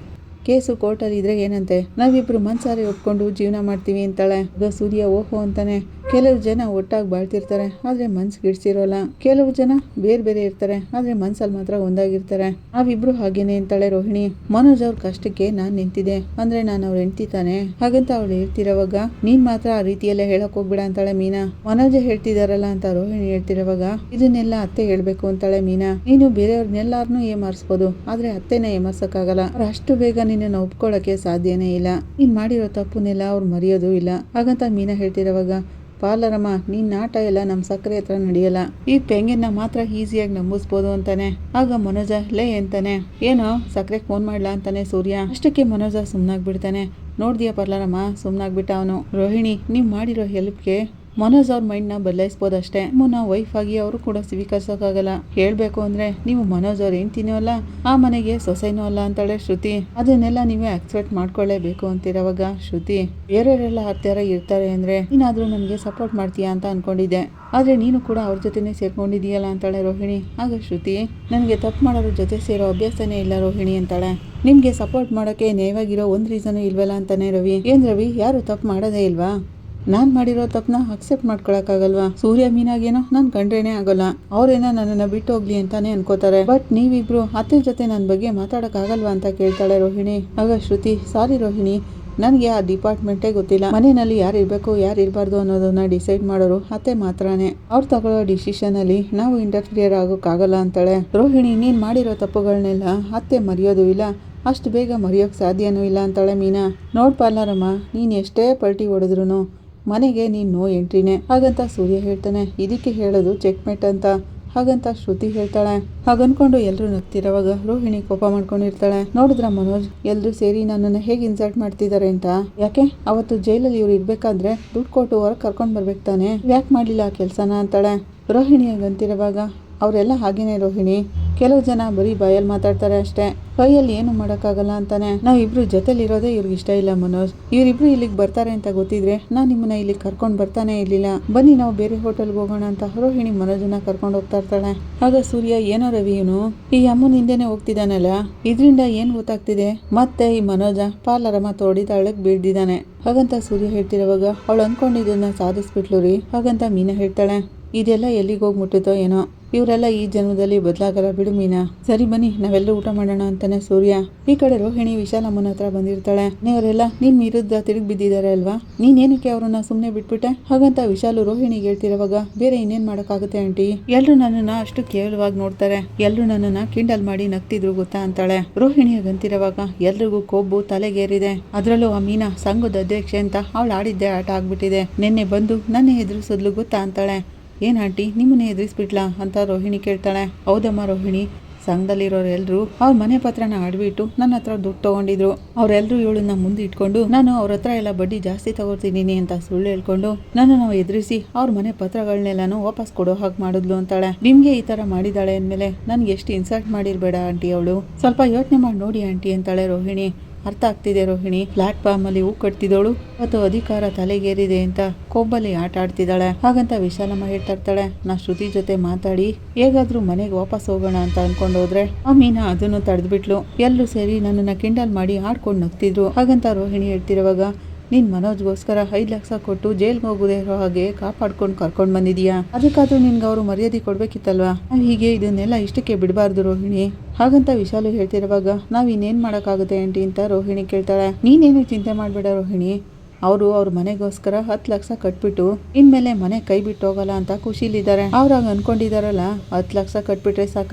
ಕೇಸು ಕೋರ್ಟಲ್ಲಿ ಇದ್ರೆ ಏನಂತೆ, ನಾವಿಬ್ರು ಮನ್ಸಾರೆ ಒಪ್ಕೊಂಡು ಜೀವನ ಮಾಡ್ತೀವಿ ಅಂತಾಳೆ. ಆಗ ಸೂರ್ಯ ಓಹೋ ಅಂತಾನೆ. ಕೆಲವು ಜನ ಒಟ್ಟಾಗಿ ಬಾಳ್ತಿರ್ತಾರೆ ಆದ್ರೆ ಮನ್ಸಿಗೆ ಇಡ್ಸಿರೋಲ್ಲ, ಕೆಲವು ಜನ ಬೇರೆ ಬೇರೆ ಇರ್ತಾರೆ ಆದ್ರೆ ಮನ್ಸಲ್ಲಿ ಮಾತ್ರ ಒಂದಾಗಿರ್ತಾರೆ, ನಾವಿಬ್ರು ಹಾಗೇನೆ ಅಂತಾಳೆ ರೋಹಿಣಿ. ಮನೋಜ್ ಅವ್ರ ಕಷ್ಟಕ್ಕೆ ನಾನ್ ನಿಂತಿದೆ ಅಂದ್ರೆ ನಾನು ಅವ್ರ ಹೆಂಡ್ತಿ ತಾನೆ ಹಾಗಂತ ಅವಳು ಹೇಳ್ತಿರೋವಾಗ, ನೀನ್ ಮಾತ್ರ ಆ ರೀತಿಯಲ್ಲೇ ಹೇಳಕ್ ಹೋಗ್ಬೇಡ ಅಂತಾಳೆ ಮೀನಾ. ಮನೋಜ್ ಹೇಳ್ತಿದಾರಲ್ಲ ಅಂತ ರೋಹಿಣಿ ಹೇಳ್ತಿರೋವಾಗ, ಇದನ್ನೆಲ್ಲ ಅತ್ತೆ ಹೇಳ್ಬೇಕು ಅಂತಾಳೆ ಮೀನಾ. ನೀನು ಬೇರೆಯವ್ರನ್ನೆಲ್ಲಾರನ್ನೂ ಏಮಾರಿಸ್ಬೋದು ಆದ್ರೆ ಅತ್ತೆನ ಏಮಾರ್ಸಕ್ಕಾಗಲ್ಲ, ಅವ್ರು ಅಷ್ಟು ಬೇಗ ನಿನ್ನ ಒಪ್ಕೊಳ್ಳೋಕೆ ಸಾಧ್ಯನೇ ಇಲ್ಲ, ನೀನ್ ಮಾಡಿರೋ ತಪ್ಪನ್ನೆಲ್ಲ ಅವ್ರು ಮರೆಯೋದು ಇಲ್ಲ ಹಾಗಂತ ಮೀನಾ ಹೇಳ್ತಿರೋವಾಗ, ಪಾರ್ಲರಮ್ಮ ನಿನ್ನ ಆಟ ಎಲ್ಲ ನಮ್ಮ ಸಕ್ಕರೆ ಹತ್ರ ನಡೆಯಲ್ಲ, ಈ ಪೆಂಗಿನ ಮಾತ್ರ ಈಸಿಯಾಗಿ ನಂಬಿಸ್ಬೋದು ಅಂತಾನೆ. ಆಗ ಮನೋಜ ಲೇ ಅಂತಾನೆ. ಏನೋ ಸಕ್ಕರೆಗೆ ಫೋನ್ ಮಾಡ್ಲಾ ಅಂತಾನೆ ಸೂರ್ಯ. ಅಷ್ಟಕ್ಕೆ ಮನೋಜ ಸುಮ್ಮನಾಗ್ಬಿಡ್ತಾನೆ. ನೋಡ್ದಿಯಾ ಪರ್ಲಾರಮ್ಮ ಸುಮ್ಮನಾಗ್ಬಿಟ್ಟ ಅವನು. ರೋಹಿಣಿ ನೀವು ಮಾಡಿರೋ ಹೆಲ್ಪ್ಗೆ ಮನೋಜ್ ಅವ್ರ ಮೈಂಡ್ನ ಬದಲಾಯಿಸ್ಬೋದಷ್ಟೇ. ನಿಮ್ಮನ್ನ ವೈಫ್ ಆಗಿ ಅವರು ಕೂಡ ಸ್ವೀಕರಿಸೋಕ್ಕಾಗಲ್ಲ. ಹೇಳ್ಬೇಕು ಅಂದ್ರೆ ನೀವು ಮನೋಜ್ ಅವ್ರ ಹೆಂಡ್ತಿನೂ ಅಲ್ಲ, ಆ ಮನೆಗೆ ಸೊಸೆನೂ ಅಲ್ಲ ಅಂತಾಳೆ ಶ್ರುತಿ. ಅದನ್ನೆಲ್ಲ ನೀವೇ ಆಕ್ಸೆಪ್ಟ್ ಮಾಡ್ಕೊಳ್ಳೇಬೇಕು ಅಂತಿರೋವಾಗ ಶ್ರುತಿ ಬೇರೆಯವರೆಲ್ಲ ಆ ಥರ ಇರ್ತಾರೆ ಅಂದ್ರೆ ನೀನಾದ್ರೂ ನನಗೆ ಸಪೋರ್ಟ್ ಮಾಡ್ತೀಯಾ ಅಂತ ಅನ್ಕೊಂಡಿದ್ದೆ, ಆದ್ರೆ ನೀನು ಕೂಡ ಅವ್ರ ಜೊತೆನೆ ಸೇರ್ಕೊಂಡಿದೀಯಲ್ಲ ಅಂತಾಳೆ ರೋಹಿಣಿ. ಆಗ ಶ್ರುತಿ ನನಗೆ ತಪ್ಪು ಮಾಡೋರ ಜೊತೆ ಸೇರೋ ಅಭ್ಯಾಸನೇ ಇಲ್ಲ ರೋಹಿಣಿ ಅಂತಾಳೆ. ನಿಮ್ಗೆ ಸಪೋರ್ಟ್ ಮಾಡೋಕೆ ನೇವಾಗಿರೋ ಒಂದ್ ರೀಸನ್ ಇಲ್ವಲ್ಲ ಅಂತಾನೆ ರವಿ. ಏನ್ ರವಿ, ಯಾರು ತಪ್ಪು ಮಾಡೋದೇ ಇಲ್ವಾ? ನಾನ್ ಮಾಡಿರೋ ತಪ್ಪನ್ನ ಅಕ್ಸೆಪ್ಟ್ ಮಾಡ್ಕೊಳಕ್ಕಾಗಲ್ವಾ? ಸೂರ್ಯ ಮೀನಾಗೇನೋ ನನ್ ಕಂಡ್ರೇನೆ ಆಗೋಲ್ಲ, ಅವ್ರೇನೋ ನನ್ನನ್ನ ಬಿಟ್ಟು ಹೋಗ್ಲಿ ಅಂತಾನೆ ಅನ್ಕೋತಾರೆ. ಬಟ್ ನೀವಿಬ್ರು ಅತ್ತೆ ಜೊತೆ ನನ್ ಬಗ್ಗೆ ಮಾತಾಡಕ್ ಆಗಲ್ವಾ ಅಂತ ಕೇಳ್ತಾಳೆ ರೋಹಿಣಿ. ಆಗ ಶ್ರುತಿ ಸಾರಿ ರೋಹಿಣಿ, ನನಗೆ ಆ ಡಿಪಾರ್ಟ್ಮೆಂಟೇ ಗೊತ್ತಿಲ್ಲ. ಮನೆಯಲ್ಲಿ ಯಾರು ಇರಬೇಕು ಯಾರು ಇರಬಾರ್ದು ಅನ್ನೋದನ್ನ ಡಿಸೈಡ್ ಮಾಡೋರು ಅತ್ತೆ ಮಾತ್ರನೇ. ಅವ್ರು ತಗೊಳ್ಳೋ ಡಿಸಿಷನ್ ಅಲ್ಲಿ ನಾವು ಇಂಟರ್ಫಿಯರ್ ಆಗೋಕ್ಕಾಗಲ್ಲ ಅಂತಾಳೆ ರೋಹಿಣಿ. ನೀನ್ ಮಾಡಿರೋ ತಪ್ಪುಗಳನ್ನೆಲ್ಲ ಅತ್ತೆ ಮರೆಯೋದು ಇಲ್ಲ, ಅಷ್ಟು ಬೇಗ ಮರೆಯೋಕ್ ಸಾಧ್ಯನೂ ಇಲ್ಲ ಅಂತಾಳೆ ಮೀನಾ. ನೋಡ್ ಪಾರ್ಲಾರಮ್ಮ, ನೀನ್ ಎಷ್ಟೇ ಪಲ್ಟಿ ಹೊಡೆದ್ರು ಮನೆಗೆ ನೀನ್ ನೋ ಎಂಟ್ರಿನೇ. ಹಾಗಂತ ಸೂರ್ಯ ಹೇಳ್ತಾನೆ, ಇದಕ್ಕೆ ಹೇಳೋದು ಚೆಕ್ಮೇಟ್ ಅಂತ. ಹಾಗಂತ ಶ್ರುತಿ ಹೇಳ್ತಾಳೆ. ಹಾಗನ್ಕೊಂಡು ಎಲ್ರು ನಗ್ತಿರೋವಾಗ ರೋಹಿಣಿ ಕೋಪ ಮಾಡ್ಕೊಂಡಿರ್ತಾಳೆ. ನೋಡಿದ್ರ ಮನೋಜ್ ಎಲ್ರು ಸೇರಿ ನನ್ನನ್ನು ಹೇಗೆ ಇನ್ಸಲ್ಟ್ ಮಾಡ್ತಿದ್ದಾರೆ ಅಂತ. ಯಾಕೆ ಅವತ್ತು ಜೈಲಲ್ಲಿ ಇವ್ರು ಇರ್ಬೇಕಾದ್ರೆ ದುಡ್ಡು ಕೊಟ್ಟು ಹೊರಗೆ ಕರ್ಕೊಂಡ್ ಬರ್ಬೇಕು ತಾನೆ, ಯಾಕೆ ಮಾಡ್ಲಿಲ್ಲ ಆ ಕೆಲ್ಸನ ಅಂತಾಳೆ ರೋಹಿಣಿ. ಹಾಗಂತಿರುವಾಗ ಅವರೆಲ್ಲ ಹಾಗೇನೆ ರೋಹಿಣಿ, ಕೆಲವು ಜನ ಬರೀ ಬಾಯಲ್ಲಿ ಮಾತಾಡ್ತಾರೆ ಅಷ್ಟೇ, ಕೈಯಲ್ಲಿ ಏನು ಮಾಡೋಕ್ಕಾಗಲ್ಲ ಅಂತಾನೆ. ನಾವ್ ಇಬ್ರು ಜೊತೆಲಿ ಇರೋದೇ ಇವ್ರಿಗೆ ಇಷ್ಟ ಇಲ್ಲ ಮನೋಜ್. ಇವರಿಬ್ರು ಇಲ್ಲಿಗೆ ಬರ್ತಾರೆ ಅಂತ ಗೊತ್ತಿದ್ರೆ ನಾನ್ ನಿಮ್ಮನ್ನ ಇಲ್ಲಿ ಕರ್ಕೊಂಡ್ ಬರ್ತಾನೆ ಇರ್ಲಿಲ್ಲ. ಬನ್ನಿ ನಾವು ಬೇರೆ ಹೋಟೆಲ್ಗೆ ಹೋಗೋಣ ಅಂತ ರೋಹಿಣಿ ಮನೋಜನ್ನ ಕರ್ಕೊಂಡು ಹೋಗ್ತಾ ಇರ್ತಾಳೆ. ಆಗ ಸೂರ್ಯ ಏನೋ ರವಿ ಇವನು ಈ ಅಮ್ಮನ ಹಿಂದೆನೆ ಹೋಗ್ತಿದ್ದಾನಲ್ಲ, ಇದ್ರಿಂದ ಏನ್ ಗೊತ್ತಾಗ್ತಿದೆ, ಮತ್ತೆ ಈ ಮನೋಜ ಪಾರ್ಲರಮ್ಮ ತೋಡಿದಾಳಕ್ ಬೀಳ್ದಿದ್ದಾನೆ. ಹಾಗಂತ ಸೂರ್ಯ ಹೇಳ್ತಿರೋವಾಗ ಅವಳು ಅನ್ಕೊಂಡಿದ್ದನ್ನ ಸಾಧಿಸ್ಬಿಟ್ಲು ರೀ. ಹಾಗಂತ ಮೀನಾ ಹೇಳ್ತಾಳೆ, ಇದೆಲ್ಲ ಎಲ್ಲಿಗೆ ಹೋಗಿ ಮುಟ್ಟುತ್ತೋ ಏನೋ, ಇವರೆಲ್ಲ ಈ ಜನ್ಮದಲ್ಲಿ ಬದಲಾಗಲ್ಲ ಬಿಡು ಮೀನಾ. ಸರಿ ಬನ್ನಿ ನಾವೆಲ್ಲರೂ ಊಟ ಮಾಡೋಣ ಅಂತಾನೆ ಸೂರ್ಯ. ಈ ಕಡೆ ರೋಹಿಣಿ ವಿಶಾಲಮ್ಮನ ಹತ್ರ ಬಂದಿರ್ತಾಳೆ. ಅವರೆಲ್ಲ ನಿನ್ ವಿರುದ್ಧ ತಿರುಗಿ ಬಿದ್ದಿದ್ದಾರೆ ಅಲ್ವಾ, ನೀನೇನಕ್ಕೆ ಅವ್ರನ್ನ ಸುಮ್ನೆ ಬಿಟ್ಬಿಟ್ಟೆ? ಹಾಗಂತ ವಿಶಾಲು ರೋಹಿಣಿಗೆ ಹೇಳ್ತಿರೋವಾಗ ಬೇರೆ ಇನ್ನೇನ್ ಮಾಡಕ್ಕಾಗುತ್ತೆ ಆಂಟಿ, ಎಲ್ರು ನನ್ನನ್ನ ಅಷ್ಟು ಕೇವಲವಾಗಿ ನೋಡ್ತಾರೆ, ಎಲ್ರು ನನ್ನನ್ನ ಕಿಂಡಲ್ ಮಾಡಿ ನಗ್ತಿದ್ರು ಗೊತ್ತಾ ಅಂತಾಳೆ ರೋಹಿಣಿ. ಹಾಗಂತಿರೋವಾಗ ಎಲ್ರಿಗೂ ಕೊಬ್ಬು ತಲೆಗೇರಿದೆ. ಅದ್ರಲ್ಲೂ ಆ ಮೀನಾ ಸಂಘದ ಅಧ್ಯಕ್ಷೆ ಅಂತ ಅವಳು ಆಡಿದ್ದೆ ಆಟ ಆಗ್ಬಿಟ್ಟಿದೆ. ನಿನ್ನೆ ಬಂದು ನನ್ನ ಎದುರಿಸಿದ್ಲು ಗೊತ್ತಾ ಅಂತಾಳೆ. ಏನ್ ಆಂಟಿ ನಿಮ್ಮನ್ನೇ ಎದುರಿಸ್ಬಿಟ್ಲಾ ಅಂತ ರೋಹಿಣಿ ಕೇಳ್ತಾಳೆ. ಹೌದಮ್ಮ ರೋಹಿಣಿ, ಸಂಘದಲ್ಲಿರೋರೆಲ್ರು ಅವ್ರ ಮನೆ ಪತ್ರನ ಆಡ್ಬಿಟ್ಟು ನನ್ನ ಹತ್ರ ದುಡ್ಡು ತಗೊಂಡಿದ್ರು. ಅವ್ರೆಲ್ರು ಇವಳನ್ನ ಮುಂದೆ ಇಟ್ಕೊಂಡು ನಾನು ಅವ್ರ ಹತ್ರ ಎಲ್ಲ ಬಡ್ಡಿ ಜಾಸ್ತಿ ತಗೋತಿದ್ದೀನಿ ಅಂತ ಸುಳ್ಳು ಹೇಳ್ಕೊಂಡು ನನ್ನನ್ನು ಎದುರಿಸಿ ಅವ್ರ ಮನೆ ಪತ್ರಗಳನ್ನೆಲ್ಲಾನು ವಾಪಸ್ ಕೊಡೋ ಹಾಗೆ ಮಾಡಿದ್ಲು ಅಂತಾಳೆ. ನಿಮ್ಗೆ ಈ ತರ ಮಾಡಿದಾಳೆ ಅಂದ್ಮೇಲೆ ನನ್ಗೆ ಎಷ್ಟು ಇನ್ಸಲ್ಟ್ ಮಾಡಿರ್ಬೇಡ ಆಂಟಿ ಅವಳು, ಸ್ವಲ್ಪ ಯೋಚನೆ ಮಾಡಿ ನೋಡಿ ಆಂಟಿ ಅಂತಾಳೆ ರೋಹಿಣಿ. ಅರ್ಥ ಆಗ್ತಿದೆ ರೋಹಿಣಿ, ಪ್ಲಾಟ್ಫಾರ್ಮ್ ಅಲ್ಲಿ ಹೂ ಕಟ್ತಿದ್ದವಳು ಮತ್ತು ಅಧಿಕಾರ ತಲೆಗೇರಿದೆ ಅಂತ ಕೊಬ್ಬಲ್ಲಿ ಆಟ ಆಡ್ತಿದ್ದಾಳೆ. ಹಾಗಂತ ವಿಶಾಲಮ್ಮ ಹೇಳ್ತಾ ಇರ್ತಾಳೆ, ನಾ ಶ್ರುತಿ ಜೊತೆ ಮಾತಾಡಿ ಹೇಗಾದ್ರೂ ಮನೆಗೆ ವಾಪಸ್ ಹೋಗೋಣ ಅಂತ ಅನ್ಕೊಂಡೋದ್ರೆ ಆ ಮೀನಾ ಅದನ್ನು ತಡೆದ್ಬಿಟ್ಲು. ಎಲ್ಲರೂ ಸೇರಿ ನನ್ನನ್ನ ಕಿಂಡಲ್ ಮಾಡಿ ಆಡ್ಕೊಂಡು ನಗ್ತಿದ್ರು. ಹಾಗಂತ ರೋಹಿಣಿ ಹೇಳ್ತಿರುವಾಗ ನೀನ್ ಮನೋಜ್ಗೋಸ್ಕರ 5 ಲಕ್ಷ ಕೊಟ್ಟು ಜೈಲ್ಗೆ ಹೋಗುದೇ ಇರೋ ಹಾಗೆ ಕಾಪಾಡ್ಕೊಂಡು ಕರ್ಕೊಂಡ್ ಬಂದಿದೀಯಾ, ಅದಕ್ಕಾದ್ರೂ ನಿನ್ಗೆ ಅವರು ಮರ್ಯಾದೆ ಕೊಡ್ಬೇಕಿತ್ತಲ್ವಾ. ಹೀಗೆ ಇದನ್ನೆಲ್ಲ ಇಷ್ಟಕ್ಕೆ ಬಿಡಬಾರ್ದು ರೋಹಿಣಿ. ಹಾಗಂತ ವಿಶಾಲು ಹೇಳ್ತಿರುವಾಗ ನಾವ್ ಇನ್ನೇನ್ ಮಾಡಕ್ಕಾಗುತ್ತೆ ಆಂಟಿ ಅಂತ ರೋಹಿಣಿ ಕೇಳ್ತಾಳೆ. ನೀನೇನು ಚಿಂತೆ ಮಾಡ್ಬೇಡ ರೋಹಿಣಿ, ಅವರು ಅವ್ರ ಮನೆಗೋಸ್ಕರ 10 ಲಕ್ಷ ಕಟ್ಬಿಟ್ಟು ಇನ್ಮೇಲೆ ಮನೆ ಕೈ ಬಿಟ್ಟು ಹೋಗಲ್ಲ ಅಂತ ಖುಷಿಲಿದ್ದಾರೆ. ಅವ್ರಾಗ ಅನ್ಕೊಂಡಿದಾರಲ್ಲ, 10 ಲಕ್ಷ ಕಟ್ಬಿಟ್ರೆ ಸಾಕ,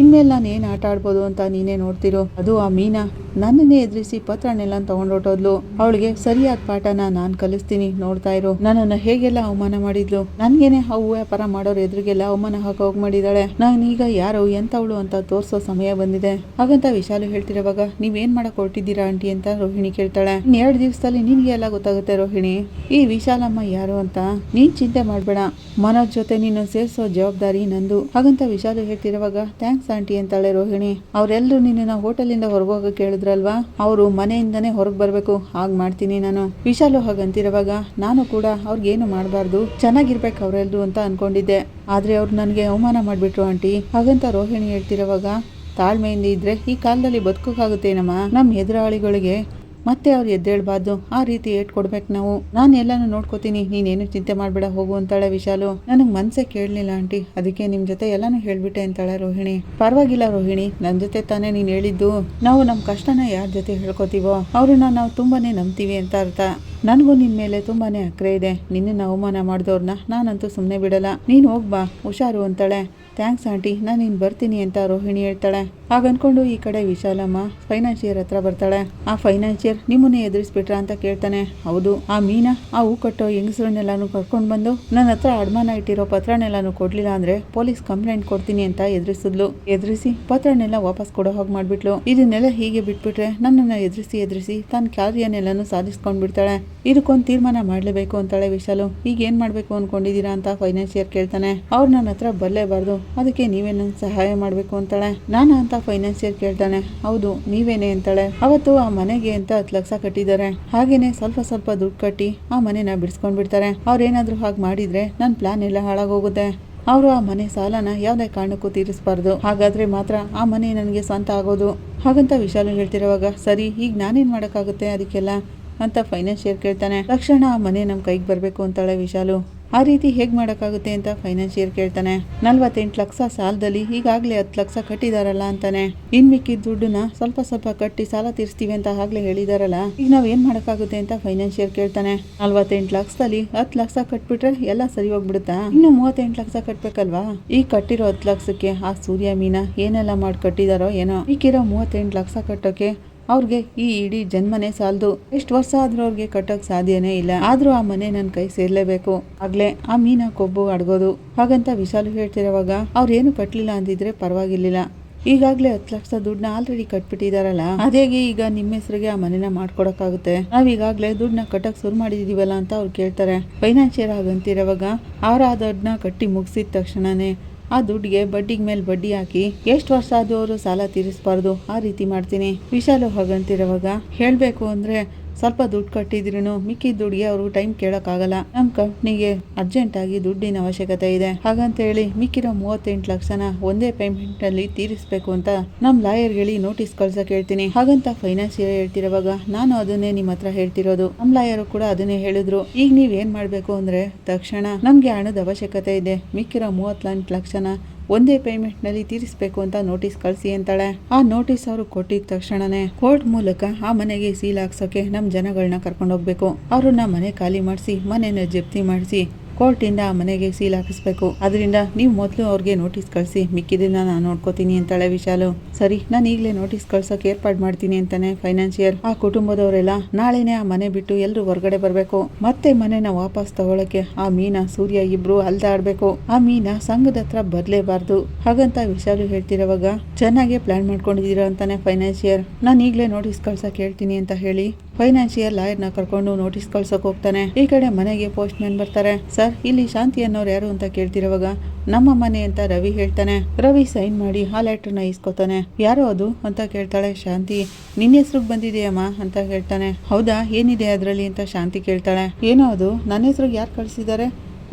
ಇನ್ಮೇಲೆ ನಾನು ಏನ್ ಆಟ ಆಡ್ಬೋದು ಅಂತ ನೀನೇ ನೋಡ್ತಿರೋ. ಅದು ಆ ಮೀನಾ ನನ್ನನ್ನೇ ಎದುರಿಸಿ ಪತ್ರನೆಲ್ಲ ತಗೊಂಡೊಟ್ಟೋದ್ಲು. ಅವಳಿಗೆ ಸರಿಯಾದ ಪಾಠನ ನಾನ್ ಕಲಿಸ್ತೀನಿ, ನೋಡ್ತಾ ಇರೋ. ನನ್ನನ್ನ ಹೇಗೆಲ್ಲ ಅವಮಾನ ಮಾಡಿದ್ಲು, ನನ್ಗೇನೆ ಹೂ ವ್ಯಾಪಾರ ಮಾಡೋರ್ ಎದುರಿಗೆಲ್ಲ ಅವಮಾನ ಹಾಕೋಗ್ ಮಾಡಿದಾಳೆ. ನಾನೀಗ ಯಾರು ಎಂತವಳು ಅಂತ ತೋರ್ಸೋ ಸಮಯ ಬಂದಿದೆ. ಹಾಗಂತ ವಿಶಾಲು ಹೇಳ್ತಿರೋವಾಗ ನೀವೇನ್ ಮಾಡಕ್ ಹೊರಟಿದ್ದೀರಾ ಆಂಟಿ ಅಂತ ರೋಹಿಣಿ ಕೇಳ್ತಾಳೆ. 2 ದಿವಸದಲ್ಲಿ ನಿನ್ಗೆ ಎಲ್ಲ ಗೊತ್ತಾಗುತ್ತೆ ರೋಹಿಣಿ, ಈ ವಿಶಾಲಮ್ಮ ಯಾರು ಅಂತ. ನೀನ್ ಚಿಂತೆ ಮಾಡ್ಬೇಡ, ಮನೋಜ್ ಜೊತೆ ನೀನು ಸೇರ್ಸೋ ಜವಾಬ್ದಾರಿ ನಂದು. ಹಾಗಂತ ವಿಶಾಲು ಹೇಳ್ತಿರುವಾಗ ಥ್ಯಾಂಕ್ಸ್ ಆಂಟಿ ಅಂತಾಳೆ ರೋಹಿಣಿ. ಅವ್ರೆಲ್ರು ನಿನ್ನ ಹೋಟೆಲಿಂದ ಹೊರಗೋಗ ಕೇಳಿದ್ರಲ್ವಾ, ಅವರು ಮನೆಯಿಂದನೇ ಹೊರಗೆ ಬರ್ಬೇಕು, ಹಾಗ್ ಮಾಡ್ತೀನಿ ನಾನು. ವಿಶಾಲು ಹಾಗಂತಿರುವಾಗ ನಾನು ಕೂಡ ಅವ್ರಿಗೇನು ಮಾಡಬಾರ್ದು, ಚೆನ್ನಾಗಿರ್ಬೇಕು ಅವರೆಲ್ರು ಅಂತ ಅನ್ಕೊಂಡಿದ್ದೆ, ಆದ್ರೆ ಅವ್ರು ನನಗೆ ಅವಮಾನ ಮಾಡ್ಬಿಟ್ರು ಆಂಟಿ. ಹಾಗಂತ ರೋಹಿಣಿ ಹೇಳ್ತಿರುವಾಗ ತಾಳ್ಮೆಯಿಂದ ಇದ್ರೆ ಈ ಕಾಲದಲ್ಲಿ ಬದುಕೋಕ್ಕಾಗುತ್ತೇನಮ್ಮ. ನಮ್ಮ ಎದುರಾಳಿಗಳಿಗೆ ಮತ್ತೆ ಅವ್ರು ಎದ್ದೇಳ್ಬಾರ್ದು, ಆ ರೀತಿ ಏಟ್ ಕೊಡ್ಬೇಕು ನಾವು. ನಾನು ಎಲ್ಲಾನು ನೋಡ್ಕೋತೀನಿ, ನೀನೇನು ಚಿಂತೆ ಮಾಡ್ಬೇಡ ಹೋಗು ಅಂತಾಳೆ ವಿಶಾಲು. ನನಗ್ ಮನ್ಸೇ ಕೇಳಲಿಲ್ಲ ಆಂಟಿ, ಅದಕ್ಕೆ ನಿಮ್ ಜೊತೆ ಎಲ್ಲಾನು ಹೇಳ್ಬಿಟ್ಟೆ ಅಂತಾಳೆ ರೋಹಿಣಿ. ಪರವಾಗಿಲ್ಲ ರೋಹಿಣಿ, ನನ್ ಜೊತೆ ತಾನೇ ನೀನ್ ಹೇಳಿದ್ದು. ನಾವು ನಮ್ ಕಷ್ಟನ ಯಾರ ಜೊತೆ ಹೇಳ್ಕೊತೀವೋ ಅವ್ರನ್ನ ನಾವು ತುಂಬಾನೇ ನಂಬ್ತೀವಿ ಅಂತ ಅರ್ಥ. ನನಗೂ ನಿನ್ ಮೇಲೆ ತುಂಬಾನೇ ಅಕ್ರೆ ಇದೆ. ನಿನ್ನ ಅವಮಾನ ಮಾಡಿದವ್ರನ್ನ ನಾನಂತೂ ಸುಮ್ಮನೆ ಬಿಡಲ್ಲ. ನೀನ್ ಹೋಗ್ಬಾ, ಹುಷಾರು ಅಂತಾಳೆ. ಥ್ಯಾಂಕ್ಸ್ ಆಂಟಿ, ನಾನು ಇನ್ ಬರ್ತೀನಿ ಅಂತ ರೋಹಿಣಿ ಹೇಳ್ತಾಳೆ. ಹಾಗನ್ಕೊಂಡು ಈ ಕಡೆ ವಿಶಾಲಮ್ಮ ಫೈನಾನ್ಷಿಯರ್ ಹತ್ರ ಬರ್ತಾಳೆ. ಆ ಫೈನಾನ್ಷಿಯರ್ ನಿಮ್ಮನ್ನೇ ಎದುರಿಸ್ಬಿಟ್ರ ಅಂತ ಕೇಳ್ತಾನೆ. ಹೌದು, ಆ ಮೀನಾ ಆ ಹೂ ಕಟ್ಟೋ ಹೆಂಗಸರನ್ನೆಲ್ಲಾನು ಕರ್ಕೊಂಡ್ ಬಂದು ನನ್ನ ಹತ್ರ ಅಡಮಾನ ಇಟ್ಟಿರೋ ಪತ್ರನೆಲ್ಲಾನು ಕೊಡ್ಲಿಲ್ಲ ಅಂದ್ರೆ ಪೊಲೀಸ್ ಕಂಪ್ಲೇಂಟ್ ಕೊಡ್ತೀನಿ ಅಂತ ಎದುರಿಸಿ ಪತ್ರನೆಲ್ಲ ವಾಪಸ್ ಕೊಡೋ ಹಾಗೆ ಮಾಡ್ಬಿಟ್ಲು. ಇದನ್ನೆಲ್ಲ ಹೀಗೆ ಬಿಟ್ಬಿಟ್ರೆ ನನ್ನನ್ನ ಎದುರಿಸಿ ತನ್ನ ಕಾರ್ಯನೆಲ್ಲಾನು ಸಾಧಿಸ್ಕೊಂಡ್ ಬಿಡ್ತಾಳೆ. ಇದಕ್ಕೊಂದು ತೀರ್ಮಾನ ಮಾಡ್ಲೇಬೇಕು ಅಂತಾಳೆ ವಿಶಾಲು. ಈಗ ಏನ್ ಮಾಡ್ಬೇಕು ಅನ್ಕೊಂಡಿದೀರಾ ಅಂತ ಫೈನಾನ್ಷಿಯರ್ ಕೇಳ್ತಾನೆ. ಅವ್ರು ನನ್ನ ಹತ್ರ ಬರಲೇಬಾರ್ದು, ಅದಕ್ಕೆ ನೀವೇ ನಂಗೆ ಸಹಾಯ ಮಾಡ್ಬೇಕು ಅಂತಾಳೆ. ನಾನಾ ಅಂತ ಫೈನಾನ್ಷಿಯರ್ ಕೇಳ್ತಾನೆ. ಹೌದು, ನೀವೇನೆ ಅಂತಾಳೆ. ಅವತ್ತು ಆ ಮನೆಗೆ ಅಂತ 10 ಲಕ್ಷ ಕಟ್ಟಿದ್ದಾರೆ. ಹಾಗೇನೆ ಸ್ವಲ್ಪ ದುಡ್ಡು ಕಟ್ಟಿ ಆ ಮನೆನ ಬಿಡಿಸ್ಕೊಂಡ್ ಬಿಡ್ತಾರೆ. ಅವ್ರೇನಾದ್ರೂ ಹಾಗೆ ಮಾಡಿದ್ರೆ ನನ್ನ ಪ್ಲಾನ್ ಎಲ್ಲ ಹಾಳಾಗೋಗುತ್ತೆ. ಅವರು ಆ ಮನೆ ಸಾಲನ ಯಾವುದೇ ಕಾರಣಕ್ಕೂ ತೀರಿಸಬಾರ್ದು. ಹಾಗಾದ್ರೆ ಮಾತ್ರ ಆ ಮನೆ ನನಗೆ ಸ್ವಂತ ಆಗೋದು. ಹಾಗಂತ ವಿಶಾಲು ಹೇಳ್ತಿರುವಾಗ, ಸರಿ ಈಗ ನಾನೇನ್ ಮಾಡೋಕ್ಕಾಗುತ್ತೆ ಅದಕ್ಕೆಲ್ಲ ಅಂತ ಫೈನಾನ್ಷಿಯರ್ ಕೇಳ್ತಾನೆ. ತಕ್ಷಣ ಆ ಮನೆ ನಮ್ಮ ಕೈಗೆ ಬರಬೇಕು ಅಂತಾಳೆ ವಿಶಾಲು. ಆ ರೀತಿ ಹೇಗೆ ಮಾಡೋಕ್ಕಾಗುತ್ತೆ ಅಂತ ಫೈನಾನ್ಷಿಯರ್ ಕೇಳ್ತಾನೆ. 48 ಲಕ್ಷ ಸಾಲದಲ್ಲಿ ಈಗಾಗಲೇ 10 ಲಕ್ಷ ಕಟ್ಟಿದಾರಲ್ಲ ಅಂತಾನೆ. ಇನ್ ಮಿಕ್ಕಿದ ದುಡ್ಡನ್ನ ಸ್ವಲ್ಪ ಕಟ್ಟಿ ಸಾಲ ತೀರಿಸ್ತೀವಿ ಅಂತ ಆಗ್ಲೇ ಹೇಳಿದಾರಲ್ಲ, ಈಗ ನಾವ್ ಏನ್ ಮಾಡೋಕ್ಕಾಗುತ್ತೆ ಅಂತ ಫೈನಾನ್ಷಿಯರ್ ಕೇಳ್ತಾನೆ. 48 ಲಕ್ಷದಲ್ಲಿ 10 ಲಕ್ಷ ಕಟ್ಬಿಟ್ರೆ ಎಲ್ಲ ಸರಿ ಹೋಗ್ಬಿಡುತ್ತಾ? ಇನ್ನು 38 ಲಕ್ಷ ಕಟ್ಬೇಕಲ್ವಾ? ಈ ಕಟ್ಟಿರೋ 10 ಲಕ್ಷಕ್ಕೆ ಆ ಸೂರ್ಯ ಮೀನಾ ಏನೆಲ್ಲ ಮಾಡಿ ಕಟ್ಟಿದಾರೋ ಏನೋ. ಈಗಿರೋ 38 ಲಕ್ಷ ಕಟ್ಟೋಕೆ ಅವ್ರಿಗೆ ಈ ಇಡೀ ಜನ್ಮನೇ ಸಾಲದು. ಎಷ್ಟು ವರ್ಷ ಆದ್ರೂ ಅವ್ರಿಗೆ ಕಟ್ಟೋಕ್ ಸಾಧ್ಯನೇ ಇಲ್ಲ. ಆದ್ರೂ ಆ ಮನೆ ನನ್ನ ಕೈ ಸೇರ್ಲೇಬೇಕು, ಆಗ್ಲೇ ಆ ಮೀನಾ ಕೊಬ್ಬು ಅಡ್ಗೋದು. ಹಾಗಂತ ವಿಶಾಲು ಹೇಳ್ತಿರೋವಾಗ, ಅವ್ರೇನು ಕಟ್ಲಿಲ್ಲ ಅಂದಿದ್ರೆ ಪರವಾಗಿರ್ಲಿಲ್ಲ. ಈಗಾಗ್ಲೇ 10 ಲಕ್ಷ ದುಡ್ಡನ್ನ ಆಲ್ರೆಡಿ ಕಟ್ಬಿಟ್ಟಿದಾರಲ್ಲ, ಅದೇಗೆ ಈಗ ನಿಮ್ಮ ಹೆಸರಿಗೆ ಆ ಮನೆನ ಮಾಡ್ಕೊಡಕ್ಕಾಗುತ್ತೆ? ನಾವ್ ಈಗಾಗ್ಲೇ ದುಡ್ಡನ್ನ ಕಟ್ಟಕ್ ಶುರು ಮಾಡಿದೀವಲ್ಲ ಅಂತ ಅವ್ರು ಕೇಳ್ತಾರೆ. ಫೈನಾನ್ಷಿಯರ್ ಆಗಂತಿರೋವಾಗ ಅವ್ರ ಆ ದುಡ್ಡನ್ನ ಕಟ್ಟಿ ಮುಗಿಸಿದ ತಕ್ಷಣನೇ ಆ ದುಡ್ಡಿಗೆ ಬಡ್ಡಿಗೆ ಮೇಲೆ ಬಡ್ಡಿ ಹಾಕಿ ಎಷ್ಟು ವರ್ಷ ಆದ್ರೂ ಅವರು ಸಾಲ ತೀರಿಸಬಾರ್ದು ಆ ರೀತಿ ಮಾಡ್ತೀನಿ. ವಿಶಾಲು ಹಾಗಂತಿರೋವಾಗ, ಹೇಳ್ಬೇಕು ಅಂದ್ರೆ ಸ್ವಲ್ಪ ದುಡ್ಡು ಕಟ್ಟಿದ್ರೂ ಮಿಕ್ಕಿದ ದುಡ್ಡಿಗೆ ಅವರು ಟೈಮ್ ಕೇಳೋಕ್ಕಾಗಲ್ಲ. ನಮ್ಮ ಕಂಪ್ನಿಗೆ ಅರ್ಜೆಂಟಾಗಿ ದುಡ್ಡಿನ ಅವಶ್ಯಕತೆ ಇದೆ. ಹಾಗಂತ ಹೇಳಿ ಮಿಕ್ಕಿರೋ 38 ಲಕ್ಷನ ಒಂದೇ ಪೇಮೆಂಟ್ ಅಲ್ಲಿ ತೀರಿಸಬೇಕು ಅಂತ ನಮ್ಮ ಲಾಯರ್ ಹೇಳಿ ನೋಟಿಸ್ ಕಳ್ಸಕ್ ಹೇಳ್ತೀನಿ. ಹಾಗಂತ ಫೈನಾನ್ಷಿಯರ್ ಹೇಳ್ತಿರೋವಾಗ, ನಾನು ಅದನ್ನೇ ನಿಮ್ಮ ಹತ್ರ ಹೇಳ್ತಿರೋದು. ನಮ್ಮ ಲಾಯರ್ ಕೂಡ ಅದನ್ನೇ ಹೇಳಿದ್ರು. ಈಗ ನೀವ್ ಏನ್ ಮಾಡ್ಬೇಕು ಅಂದ್ರೆ, ತಕ್ಷಣ ನಮ್ಗೆ ಹಣದ ಅವಶ್ಯಕತೆ ಇದೆ, ಮಿಕ್ಕಿರೋ 38 ಲಕ್ಷನ ಒಂದೇ ಪೇಮೆಂಟ್ ನಲ್ಲಿ ತೀರಿಸಬೇಕು ಅಂತ ನೋಟಿಸ್ ಕಳಿಸಿ ಅಂತಾಳೆ. ಆ ನೋಟಿಸ್ ಅವರು ಕೊಟ್ಟಿದ ತಕ್ಷಣನೇ ಕೋರ್ಟ್ ಮೂಲಕ ಆ ಮನೆಗೆ ಸೀಲ್ ಹಾಕ್ಸೋಕೆ ನಮ್ ಜನಗಳನ್ನ ಕರ್ಕೊಂಡು ಹೋಗ್ಬೇಕು. ಅವ್ರನ್ನ ಮನೆ ಖಾಲಿ ಮಾಡಿಸಿ ಮನೆನ ಜಪ್ತಿ ಮಾಡಿಸಿ ಕೋರ್ಟಿಂದ ಆ ಮನೆಗೆ ಸೀಲ್ ಹಾಕಿಸ್ಬೇಕು. ಅದರಿಂದ ನೀವು ಮೊದಲು ಅವ್ರಿಗೆ ನೋಟಿಸ್ ಕಳಿಸಿ, ಮಿಕ್ಕಿದನ್ನ ನಾನು ನೋಡ್ಕೋತೀನಿ ಅಂತಾಳೆ ವಿಶಾಲು. ಸರಿ, ನಾನು ಈಗಲೇ ನೋಟಿಸ್ ಕಳ್ಸೋಕೆ ಏರ್ಪಾಡು ಮಾಡ್ತೀನಿ ಅಂತಾನೆ ಫೈನಾನ್ಷಿಯರ್. ಆ ಕುಟುಂಬದವರೆಲ್ಲ ನಾಳೆನೆ ಆ ಮನೆ ಬಿಟ್ಟು ಎಲ್ಲರೂ ಹೊರಗಡೆ ಬರಬೇಕು. ಮತ್ತೆ ಮನೆನ ವಾಪಸ್ ತಗೊಳಕ್ಕೆ ಆ ಮೀನಾ ಸೂರ್ಯ ಇಬ್ರು ಅಲ್ದಾಡ್ಬೇಕು. ಆ ಮೀನಾ ಸಂಘದ ಹತ್ರ ಬರ್ಲೇಬಾರ್ದು. ಹಾಗಂತ ವಿಶಾಲು ಹೇಳ್ತಿರೋವಾಗ, ಚೆನ್ನಾಗೆ ಪ್ಲಾನ್ ಮಾಡ್ಕೊಂಡಿದ್ದೀರಾ ಅಂತಾನೆ ಫೈನಾನ್ಷಿಯರ್. ನಾನು ಈಗಲೇ ನೋಟಿಸ್ ಕಳ್ಸಕ್ ಹೇಳ್ತೀನಿ ಅಂತ ಹೇಳಿ ಫೈನಾನ್ಷಿಯರ್ ಲಾಯರ್ನ ಕರ್ಕೊಂಡು ನೋಟಿಸ್ ಕಳ್ಸಕ್ ಹೋಗ್ತಾನೆ. ಈ ಕಡೆ ಮನೆಗೆ ಪೋಸ್ಟ್ ಮ್ಯಾನ್ ಬರ್ತಾರೆ. ಸರ್, ಇಲ್ಲಿ ಶಾಂತಿ ಅನ್ನೋರು ಯಾರು ಅಂತ ಕೇಳ್ತಿರೋವಾಗ, ನಮ್ಮ ಮನೆ ಅಂತ ರವಿ ಹೇಳ್ತಾನೆ. ರವಿ ಸೈನ್ ಮಾಡಿ ಆ ಲೆಟರ್ನ ಇಸ್ಕೊತಾನೆ. ಯಾರೋ ಅದು ಅಂತ ಕೇಳ್ತಾಳೆ ಶಾಂತಿ. ನಿನ್ನ ಹೆಸ್ರಿಗೆ ಬಂದಿದೆಯಮ್ಮ ಅಂತ ಹೇಳ್ತಾನೆ. ಹೌದಾ, ಏನಿದೆ ಅದರಲ್ಲಿ ಅಂತ ಶಾಂತಿ ಕೇಳ್ತಾಳೆ. ಏನೋ ಅದು, ನನ್ನ ಹೆಸ್ರಿಗೆ ಯಾರು ಕಳಿಸಿದ್ದಾರೆ,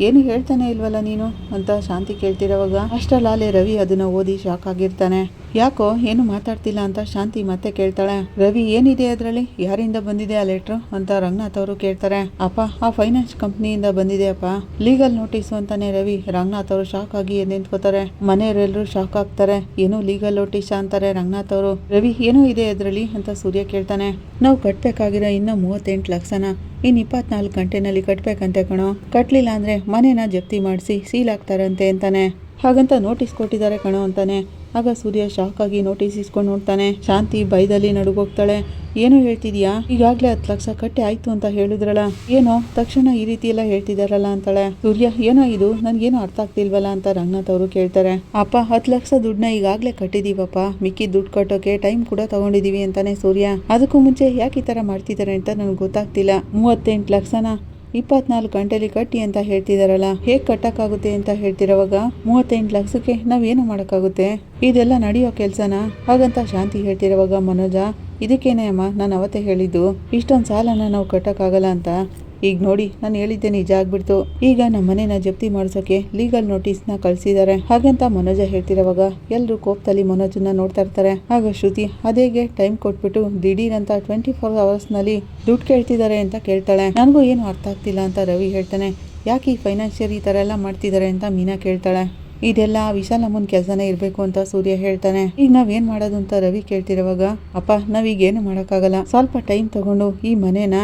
ಏನು ಹೇಳ್ತಾನೆ ಇಲ್ವಲ್ಲ ನೀನು ಅಂತ ಶಾಂತಿ ಕೇಳ್ತಿರೋವಾಗ, ಅಷ್ಟರಲ್ಲೇ ರವಿ ಅದನ್ನ ಓದಿ ಶಾಕ್ ಆಗಿರ್ತಾನೆ. ಯಾಕೋ ಏನು ಮಾತಾಡ್ತಿಲ್ಲ ಅಂತ ಶಾಂತಿ ಮತ್ತೆ ಕೇಳ್ತಾಳೆ. ರವಿ, ಏನಿದೆ ಅದರಲ್ಲಿ, ಯಾರಿಂದ ಬಂದಿದೆ ಆ ಲೆಟ್ರು ಅಂತ ರಂಗನಾಥ್ ಅವರು ಕೇಳ್ತಾರೆ. ಅಪ್ಪ, ಆ ಫೈನಾನ್ಸ್ ಕಂಪ್ನಿಯಿಂದ ಬಂದಿದೆ ಅಪ್ಪ, ಲೀಗಲ್ ನೋಟಿಸ್ ಅಂತಾನೆ ರವಿ. ರಂಗನಾಥ್ ಅವರು ಶಾಕ್ ಆಗಿ ನಿಂತ್ಕೋತಾರೆ. ಮನೆಯವರೆಲ್ಲರೂ ಶಾಕ್ ಆಗ್ತಾರೆ. ಏನು ಲೀಗಲ್ ನೋಟಿಸ್ ಅಂತಾರೆ ರಂಗನಾಥ್ ಅವರು. ರವಿ, ಏನೋ ಇದೆ ಅದರಲ್ಲಿ ಅಂತ ಸೂರ್ಯ ಕೇಳ್ತಾನೆ. ನಾವು ಕಟ್ಬೇಕಾಗಿರೋ ಇನ್ನು 38 ಲಕ್ಷನ ಇನ್ನು 24 ಗಂಟೆನಲ್ಲಿ ಕಟ್ಬೇಕಂತೆ ಕಣೋ. ಕಟ್ಲಿಲ್ಲ ಅಂದ್ರೆ ಮನೆನ ಜಪ್ತಿ ಮಾಡಿಸಿ ಸೀಲ್ ಹಾಕ್ತಾರಂತೆ ಅಂತಾನೆ. ಹಾಗಂತ ನೋಟಿಸ್ ಕೊಟ್ಟಿದ್ದಾರೆ ಕಣೋ ಅಂತಾನೆ. ಆಗ ಸೂರ್ಯ ಶಾಕ್ ಆಗಿ ನೋಟಿಸ್ ಇಸ್ಕೊಂಡು ನೋಡ್ತಾನೆ. ಶಾಂತಿ ಭಯದಲ್ಲಿ ನಡುಗೋಗ್ತಾಳೆ. ಏನೋ ಹೇಳ್ತಿದ್ಯಾ, ಈಗಾಗ್ಲೇ 10 ಲಕ್ಷ ಕಟ್ಟಿ ಆಯ್ತು ಅಂತ ಹೇಳಿದ್ರಲ್ಲ, ಏನೋ ತಕ್ಷಣ ಈ ರೀತಿ ಎಲ್ಲ ಹೇಳ್ತಿದಾರಲ್ಲ ಅಂತಾಳೆ. ಸೂರ್ಯ, ಏನೋ ಇದು ನನ್ಗೇನು ಅರ್ಥ ಆಗ್ತಿಲ್ವಲ್ಲ ಅಂತ ರಂಗನಾಥ್ ಅವರು ಕೇಳ್ತಾರೆ. ಅಪ್ಪ, 10 ಲಕ್ಷ ದುಡ್ಡನ್ನ ಈಗಾಗ್ಲೇ ಕಟ್ಟಿದೀವಪ್ಪ, ಮಿಕ್ಕಿ ದುಡ್ಡು ಕಟ್ಟೋಕೆ ಟೈಮ್ ಕೂಡ ತಗೊಂಡಿದೀವಿ ಅಂತಾನೆ ಸೂರ್ಯ. ಅದಕ್ಕೂ ಮುಂಚೆ ಯಾಕೆ ಈ ತರ ಮಾಡ್ತಿದ್ದಾರೆ ಅಂತ ನನಗೆ ಗೊತ್ತಾಗ್ತಿಲ್ಲ. 38 ಲಕ್ಷನ 24 ಗಂಟೆಲಿ ಕಟ್ಟಿ ಅಂತ ಹೇಳ್ತಿದಾರಲ್ಲ, ಹೇಗ್ ಕಟ್ಟಕ್ಕಾಗುತ್ತೆ ಅಂತ ಹೇಳ್ತಿರೋವಾಗ, 38 ಲಕ್ಷಕ್ಕೆ ನಾವೇನು ಮಾಡೋಕ್ಕಾಗುತ್ತೆ, ಇದೆಲ್ಲ ನಡೆಯೋ ಕೆಲ್ಸನ ಹಾಗಂತ ಶಾಂತಿ ಹೇಳ್ತಿರೋವಾಗ, ಮನೋಜ, ಇದಕ್ಕೇನೆ ಅಮ್ಮ ನಾನು ಅವತ್ತೇ ಹೇಳಿದ್ದು, ಇಷ್ಟೊಂದು ಸಾಲನ ನಾವು ಕಟ್ಟಕ್ಕಾಗಲ್ಲ ಅಂತ. ಈಗ ನೋಡಿ, ನಾನು ಹೇಳಿದ್ದೆ ನಿಜ ಆಗ್ಬಿಡ್ತು. ಈಗ ನಮ್ಮ ಮನೆನ ಜಪ್ತಿ ಮಾಡಿಸೋಕೆ ಲೀಗಲ್ ನೋಟಿಸ್ನ ಕಳ್ಸಿದ್ದಾರೆ ಹಾಗಂತ ಮನೋಜ ಹೇಳ್ತಿರೋವಾಗ ಎಲ್ಲರೂ ಕೋಪದಲ್ಲಿ ಮನೋಜನ್ನ ನೋಡ್ತಾ ಇರ್ತಾರೆ. ಆಗ ಶ್ರುತಿ ಅದೇಗೆ ಟೈಮ್ ಕೊಟ್ಬಿಟ್ಟು ದಿಢೀರ್ ಅಂತ 24 hours ನಲ್ಲಿ ದುಡ್ಡು ಕೇಳ್ತಿದ್ದಾರೆ ಅಂತ ಕೇಳ್ತಾಳೆ. ನನಗೂ ಏನು ಅರ್ಥ ಆಗ್ತಿಲ್ಲ ಅಂತ ರವಿ ಹೇಳ್ತಾನೆ. ಯಾಕೆ ಈ ಫೈನಾನ್ಷಿಯರ್ ಈ ತರ ಎಲ್ಲ ಮಾಡ್ತಿದ್ದಾರೆ ಅಂತ ಮೀನಾ ಕೇಳ್ತಾಳೆ. ಇದೆಲ್ಲ ವಿಶಾಲಮ್ಮನ ಕೆಲಸನೇ ಇರಬೇಕು ಅಂತ ಸೂರ್ಯ ಹೇಳ್ತಾನೆ. ಈಗ ನಾವೇನ್ ಮಾಡೋದು ಅಂತ ರವಿ ಕೇಳ್ತಿರೋವಾಗ, ಅಪ್ಪ ನಾವೀಗೇನು ಮಾಡೋಕ್ಕಾಗಲ್ಲ, ಸ್ವಲ್ಪ ಟೈಮ್ ತಗೊಂಡು ಈ ಮನೆನ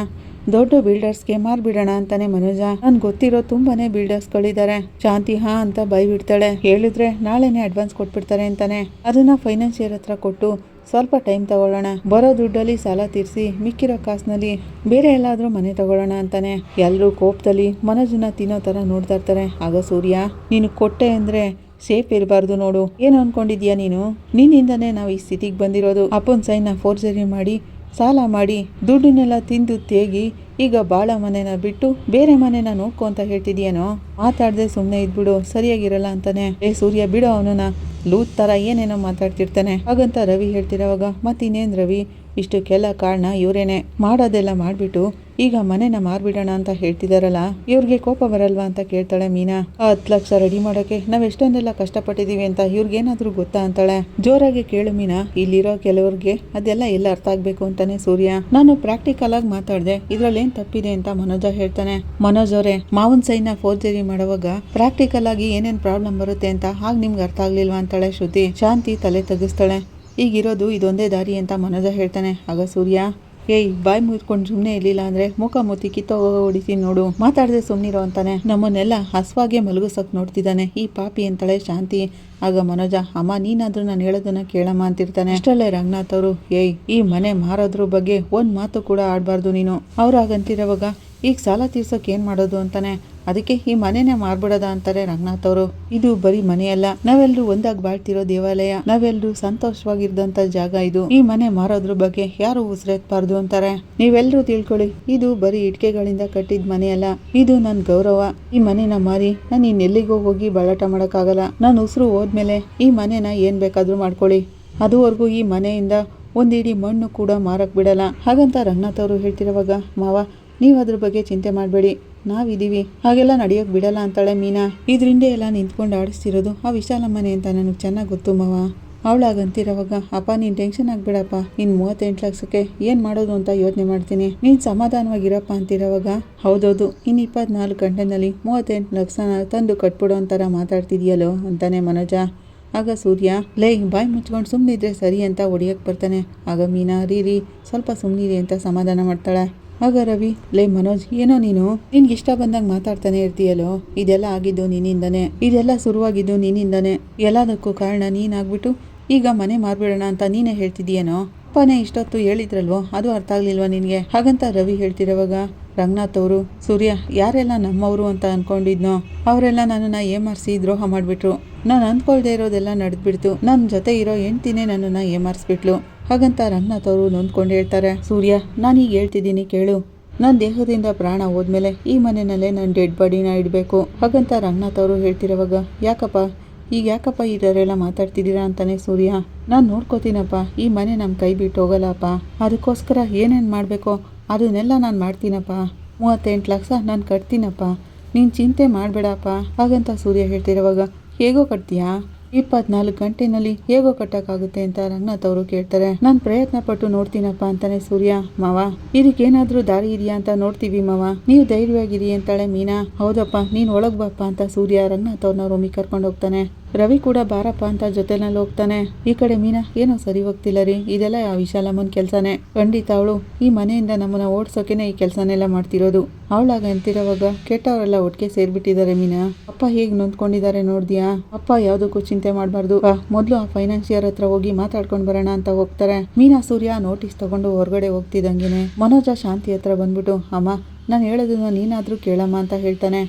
ದೊಡ್ಡ ಬಿಲ್ಡರ್ಸ್ಗೆ ಮಾರ್ಬಿಡೋಣ ಅಂತಾನೆ ಮನೋಜ. ನನ್ ಗೊತ್ತಿರೋ ತುಂಬಾನೇ ಬಿಲ್ಡರ್ಸ್ ಗಳಿದ್ದಾರೆ. ಶಾಂತಿ ಹಾ ಅಂತ ಬೈ ಬಿಡ್ತಾಳೆ. ಹೇಳಿದ್ರೆ ನಾಳೆನೆ ಅಡ್ವಾನ್ಸ್ ಕೊಟ್ಬಿಡ್ತಾರೆ ಅಂತಾನೆ. ಅದನ್ನ ಫೈನಾನ್ಸಿಯರ್ ಹತ್ರ ಕೊಟ್ಟು ಸ್ವಲ್ಪ ಟೈಮ್ ತಗೊಳ್ಳೋಣ, ಬರೋ ದುಡ್ಡಲ್ಲಿ ಸಾಲ ತೀರಿಸಿ ಮಿಕ್ಕಿರೋ ಕಾಸಿನಲ್ಲಿ ಬೇರೆ ಎಲ್ಲಾದ್ರೂ ಮನೆ ತಗೊಳ್ಳೋಣ ಅಂತಾನೆ. ಎಲ್ರೂ ಕೋಪದಲ್ಲಿ ಮನೋಜನ ತಿನ್ನೋ ತರ ನೋಡ್ತಾ ಇರ್ತಾರೆ. ಆಗ ಸೂರ್ಯ, ನೀನು ಕೊಟ್ಟೆ ಅಂದ್ರೆ ಸೇಫ್ ಇರಬಾರ್ದು ನೋಡು, ಏನು ಅನ್ಕೊಂಡಿದ್ಯಾ ನೀನು? ನಿನ್ನಿಂದನೇ ನಾವು ಈ ಸ್ಥಿತಿಗೆ ಬಂದಿರೋದು. ಅಪ್ಪನ ಸೈನ್ನ ಫೋರ್ಜರಿ ಮಾಡಿ ಸಾಲ ಮಾಡಿ ದುಡ್ಡನ್ನೆಲ್ಲ ತಿಂದು ತೇಗಿ ಈಗ ಬಾಳ ಮನೆನ ಬಿಟ್ಟು ಬೇರೆ ಮನೆನ ನೋಡ್ಕೊ ಅಂತ ಹೇಳ್ತಿದ್ಯೇನೋ? ಮಾತಾಡದೆ ಸುಮ್ಮನೆ ಇದ್ಬಿಡು, ಸರಿಯಾಗಿರಲ್ಲ ಅಂತಾನೆ. ಸೂರ್ಯ ಬಿಡು ಅವನನ್ನ, ಲೂತ್ ತರ ಏನೇನೋ ಮಾತಾಡ್ತಿರ್ತಾನೆ. ಹಾಗಂತ ರವಿ ಹೇಳ್ತಿರೋವಾಗ ಮತ್ತಿನ್ನೇನ್ ರವಿ, ಇಷ್ಟಕ್ಕೆಲ್ಲ ಕಾರಣ ಇವರೇನೆ. ಮಾಡೋದೆಲ್ಲ ಮಾಡ್ಬಿಟ್ಟು ಈಗ ಮನೆನ ಮಾರ್ಬಿಡೋಣ ಅಂತ ಹೇಳ್ತಿದಾರಲ್ಲ, ಇವ್ರಿಗೆ ಕೋಪ ಬರಲ್ವಾ ಅಂತ ಕೇಳ್ತಾಳೆ ಮೀನಾ. 10 ಲಕ್ಷ ರೆಡಿ ಮಾಡೋಕೆ ನಾವ್ ಎಷ್ಟೊಂದೆಲ್ಲ ಕಷ್ಟಪಟ್ಟಿದೀವಿ ಅಂತ ಇವ್ರಿಗೇನಾದ್ರೂ ಗೊತ್ತಾ ಅಂತಾಳೆ. ಜೋರಾಗಿ ಕೇಳು ಮೀನಾ, ಇಲ್ಲಿರೋ ಕೆಲವ್ರಿಗೆ ಅದೆಲ್ಲ ಎಲ್ಲ ಅರ್ಥ ಆಗ್ಬೇಕು ಅಂತಾನೆ ಸೂರ್ಯ. ನಾನು ಪ್ರಾಕ್ಟಿಕಲ್ ಆಗಿ ಮಾತಾಡ್ದೆ, ಇದ್ರಲ್ಲಿ ಏನ್ ತಪ್ಪಿದೆ ಅಂತ ಮನೋಜ ಹೇಳ್ತಾನೆ. ಮನೋಜ್ ಅವರೇ, ಮಾವನ್ ಸೈನ್ನ ಫೋರ್ಜರಿ ಮಾಡುವಾಗ ಪ್ರಾಕ್ಟಿಕಲ್ ಆಗಿ ಏನೇನ್ ಪ್ರಾಬ್ಲಮ್ ಬರುತ್ತೆ ಅಂತ ಹಾಗೆ ನಿಮ್ಗೆ ಅರ್ಥ ಆಗ್ಲಿಲ್ವಾ ಅಂತಾಳೆ ಶ್ರುತಿ. ಶಾಂತಿ ತಲೆ ತಗ್ಗಿಸ್ತಾಳೆ. ಈಗಿರೋದು ಇದೊಂದೇ ದಾರಿ ಅಂತ ಮನೋಜ ಹೇಳ್ತಾನೆ. ಆಗ ಸೂರ್ಯ, ಬಾಯ್ ಮುಚ್ಕೊಂಡು ಸುಮ್ಮನೆ ಇರ್ಲಿಲ್ಲ ಅಂದ್ರೆ ಮುಖ ಮುತ್ತಿ ಹೊಡಿತೀನಿ ನೋಡು, ಮಾತಾಡದೆ ಸುಮ್ಮನಿರೋ ಅಂತಾನೆ. ನಮ್ಮನ್ನೆಲ್ಲ ಹಸ್ವಾಗೆ ಮಲಗಿಸಕ್ ನೋಡ್ತಿದ್ದಾನೆ ಈ ಪಾಪಿ ಅಂತಾಳೆ ಶಾಂತಿ. ಆಗ ಮನೋಜ, ಅಮ್ಮ ನೀನಾದ್ರೂ ನಾನು ಹೇಳೋದನ್ನ ಕೇಳಮ್ಮ ಅಂತಿರ್ತಾನೆ. ಅಷ್ಟರಲ್ಲೇ ರಂಗನಾಥ್ ಅವರು, ಈ ಮನೆ ಮಾರೋದ್ರ ಬಗ್ಗೆ ಒಂದ್ ಮಾತು ಕೂಡ ಆಡ್ಬಾರ್ದು ನೀನು. ಅವ್ರಾಗಂತಿರೋವಾಗ ಈಗ ಸಾಲ ತೀರ್ಸೋಕ್ ಏನ್ ಮಾಡೋದು ಅಂತಾನೆ. ಅದಕ್ಕೆ ಈ ಮನೆನೇ ಮಾರ್ಬಿಡೋದ ಅಂತಾರೆ ರಂಗನಾಥ್ ಅವರು. ಇದು ಬರೀ ಮನೆಯಲ್ಲ, ನಾವೆಲ್ಲರೂ ಒಂದಾಗಿ ಬಾಳ್ತಿರೋ ದೇವಾಲಯ, ನಾವೆಲ್ಲರೂ ಸಂತೋಷವಾಗಿದ್ದಂತ ಜಾಗ ಇದು. ಈ ಮನೆ ಮಾರೋದ್ರ ಬಗ್ಗೆ ಯಾರು ಉಸಿರೆತ್ಬಾರ್ದು ಅಂತಾರೆ. ನೀವೆಲ್ಲರೂ ತಿಳ್ಕೊಳ್ಳಿ, ಇದು ಬರೀ ಇಟ್ಕೆಗಳಿಂದ ಕಟ್ಟಿದ ಮನೆಯಲ್ಲ, ಇದು ನನ್ ಗೌರವ. ಈ ಮನೆನ ಮಾರಿ ನಾನು ಇನ್ನೆಲ್ಲಿಗೋ ಹೋಗಿ ಬಾಳಾಟ ಮಾಡಕ್ಕಾಗಲ್ಲ. ನಾನು ಉಸಿರು ಹೋದ್ಮೇಲೆ ಈ ಮನೆನ ಏನ್ ಬೇಕಾದ್ರೂ ಮಾಡ್ಕೊಳ್ಳಿ, ಅದುವರೆಗೂ ಈ ಮನೆಯಿಂದ ಒಂದಿಡೀ ಮಣ್ಣು ಕೂಡ ಮಾರಕ್ ಬಿಡಲ್ಲ. ಹಾಗಂತ ರಂಗನಾಥ್ ಅವರು ಹೇಳ್ತಿರೋವಾಗ, ಮಾವ ನೀವ್ ಅದ್ರ ಬಗ್ಗೆ ಚಿಂತೆ ಮಾಡಬೇಡಿ, ನಾವಿದೀವಿ, ಹಾಗೆಲ್ಲ ನಡೆಯೋಕ್ ಬಿಡಲ್ಲ ಅಂತಾಳೆ ಮೀನಾ. ಇದ್ರಿಂದ ಎಲ್ಲ ನಿಂತ್ಕೊಂಡು ಆಡಿಸ್ತಿರೋದು ಆ ವಿಶಾಲ ಮನೆ ಅಂತ ನನಗೆ ಚೆನ್ನಾಗಿ ಗೊತ್ತು ಮಾವ. ಅವಳಾಗಂತಿರೋವಾಗ, ಅಪ್ಪ ನೀನ್ ಟೆನ್ಷನ್ ಆಗ್ಬೇಡಪ್ಪ, ಇನ್ 38 ಲಕ್ಷಕ್ಕೆ ಏನ್ ಮಾಡೋದು ಅಂತ ಯೋಚನೆ ಮಾಡ್ತೀನಿ, ನೀನ್ ಸಮಾಧಾನವಾಗಿರಪ್ಪ ಅಂತಿರೋವಾಗ, ಹೌದೌದು ಇನ್ 24 ಗಂಟೆನಲ್ಲಿ 38 ಲಕ್ಷನ ತಂದು ಕಟ್ಬಿಡೋ ಅಂತಾರ ಮಾತಾಡ್ತಿದ್ಯಲ್ಲೋ ಅಂತಾನೆ ಮನೋಜ. ಆಗ ಸೂರ್ಯ, ಬಾಯ್ ಮುಚ್ಕೊಂಡು ಸುಮ್ಮನಿದ್ರೆ ಸರಿ ಅಂತ ಹೊಡಿಯಕ್ ಬರ್ತಾನೆ. ಆಗ ಮೀನಾ, ರೀ ಸ್ವಲ್ಪ ಸುಮ್ಮನಿರಿ ಅಂತ ಸಮಾಧಾನ ಮಾಡ್ತಾಳೆ. ಆಗ ರವಿ, ಮನೋಜ್ ಏನೋ ನೀನು ನಿನ್ಗೆ ಇಷ್ಟ ಬಂದಾಗ ಮಾತಾಡ್ತಾನೆ ಇರ್ತೀಯಲ್ಲೋ, ಇದೆಲ್ಲ ಆಗಿದ್ದು ನಿನ್ನಿಂದನೇ, ಇದೆಲ್ಲ ಶುರುವಾಗಿದ್ದು ನಿನ್ನಿಂದನೇ, ಎಲ್ಲದಕ್ಕೂ ಕಾರಣ ನೀನಾಗ್ಬಿಟ್ಟು ಈಗ ಮನೆ ಮಾರ್ಬಿಡೋಣ ಅಂತ ನೀನೇ ಹೇಳ್ತಿದೀಯೇನೋ? ಅಪ್ಪನೇ ಇಷ್ಟೊತ್ತು ಹೇಳಿದ್ರಲ್ವೋ, ಅದು ಅರ್ಥ ಆಗ್ಲಿಲ್ವಾ ನಿನ್ಗೆ? ಹಾಗಂತ ರವಿ ಹೇಳ್ತಿರೋವಾಗ ರಂಗನಾಥ್ ಅವರು, ಸೂರ್ಯ ಯಾರೆಲ್ಲ ನಮ್ಮವರು ಅಂತ ಅನ್ಕೊಂಡಿದ್ನೋ ಅವರೆಲ್ಲ ನನ್ನನ್ನ ಏಮಾರಿಸಿ ದ್ರೋಹ ಮಾಡ್ಬಿಟ್ರು. ನಾನು ಅಂದ್ಕೊಳ್ದೆ ಇರೋದೆಲ್ಲ ನಡೆದ್ಬಿಡ್ತು. ನನ್ನ ಜೊತೆ ಇರೋ ಹೆಂಡ್ತಿನೇ ನನ್ನನ್ನ ಏಮಾರಿಸ್ಬಿಟ್ಲು. ಹಾಗಂತ ರಂಗನಾಥ್ ಅವರು ನೊಂದ್ಕೊಂಡು ಹೇಳ್ತಾರೆ. ಸೂರ್ಯ, ನಾನೀಗ ಹೇಳ್ತಿದ್ದೀನಿ ಕೇಳು, ನನ್ನ ದೇಹದಿಂದ ಪ್ರಾಣ ಹೋದ್ಮೇಲೆ ಈ ಮನೆಯಲ್ಲೇ ನನ್ನ ಡೆಡ್ ಬಾಡಿನ ಇಡಬೇಕು. ಹಾಗಂತ ರಂಗನಾಥ್ ಅವರು ಹೇಳ್ತಿರೋವಾಗ, ಯಾಕಪ್ಪ ಇದರೆಲ್ಲ ಮಾತಾಡ್ತಿದ್ದೀರಾ ಅಂತಾನೆ ಸೂರ್ಯ. ನಾನು ನೋಡ್ಕೋತೀನಪ್ಪ, ಈ ಮನೆ ನಮ್ಮ ಕೈ ಬಿಟ್ಟು ಹೋಗಲ್ಲಪ್ಪ, ಅದಕ್ಕೋಸ್ಕರ ಏನೇನು ಮಾಡಬೇಕೋ ಅದನ್ನೆಲ್ಲ ನಾನು ಮಾಡ್ತೀನಪ್ಪ. 38 ಲಕ್ಷ ನಾನು ಕಟ್ತೀನಪ್ಪ, ನೀನು ಚಿಂತೆ ಮಾಡಬೇಡಪ್ಪ. ಹಾಗಂತ ಸೂರ್ಯ ಹೇಳ್ತಿರೋವಾಗ, ಹೇಗೋ ಕಟ್ತೀಯಾ? 24 ಗಂಟೆನಲ್ಲಿ ಹೇಗೋ ಕಟ್ಟಕ್ಕಾಗುತ್ತೆ ಅಂತ ರಂಗನಾಥ್ ಅವರು ಕೇಳ್ತಾರೆ. ನಾನು ಪ್ರಯತ್ನ ಪಟ್ಟು ನೋಡ್ತೀನಪ್ಪ ಅಂತಾನೆ ಸೂರ್ಯ. ಮಾವ ಇದಕ್ಕೇನಾದ್ರೂ ದಾರಿ ಇದೆಯಾ ಅಂತ ನೋಡ್ತೀವಿ ಮಾವ, ನೀವು ಧೈರ್ಯವಾಗಿರಿ ಅಂತಾಳೆ ಮೀನಾ. ಹೌದಪ್ಪ ನೀನ್ ಒಳಗ್ ಬಾಪ್ಪ ಅಂತ ಸೂರ್ಯ ರಂಗನಾಥ್ ಅವ್ರನ್ನ ರೂಮಿಗೆ ಕರ್ಕೊಂಡು ಹೋಗ್ತಾನೆ. ರವಿ ಕೂಡ ಬಾರಪ್ಪ ಅಂತ ಜೊತೆನಲ್ಲಿ ಹೋಗ್ತಾನೆ. ಈ ಕಡೆ ಮೀನಾ, ಏನೋ ಸರಿ ಹೋಗ್ತಿಲ್ಲ ರೀ, ಇದೆಲ್ಲ ಆ ವಿಶಾಲಮ್ಮನ ಕೆಲ್ಸನೇ. ಖಂಡಿತ ಅವಳು ಈ ಮನೆಯಿಂದ ನಮ್ಮನ್ನ ಓಡ್ಸೋಕೆನೆ ಈ ಕೆಲ್ಸನೆಲ್ಲ ಮಾಡ್ತಿರೋದು. ಅವಳಾಗ ಅಂತಿರೋವಾಗ ಕೆಟ್ಟವರೆಲ್ಲ ಒಟ್ಟಿಗೆ ಸೇರ್ಬಿಟ್ಟಿದ್ದಾರೆ ಮೀನಾ. ಅಪ್ಪ ಹೇಗ್ ನೊಂದ್ಕೊಂಡಿದ್ದಾರೆ ನೋಡ್ದ್ಯಾ? ಅಪ್ಪ ಯಾವ್ದಕ್ಕೂ ಚಿಂತೆ ಮಾಡ್ಬಾರ್ದು, ಮೊದ್ಲು ಆ ಫೈನಾನ್ಸಿಯರ್ ಹತ್ರ ಹೋಗಿ ಮಾತಾಡ್ಕೊಂಡ್ ಬರೋಣ ಅಂತ ಹೋಗ್ತಾರೆ. ಮೀನಾ ಸೂರ್ಯ ನೋಟಿಸ್ ತಗೊಂಡು ಹೊರಗಡೆ ಹೋಗ್ತಿದ್ದಂಗೆನೆ ಮನೋಜ ಶಾಂತಿ ಹತ್ರ ಬಂದ್ಬಿಟ್ಟು, ಅಮ್ಮ ನಾನು ಹೇಳೋದನ್ನ ನೀನಾದ್ರೂ ಕೇಳಮ್ಮ ಅಂತ ಹೇಳ್ತಾನೆ.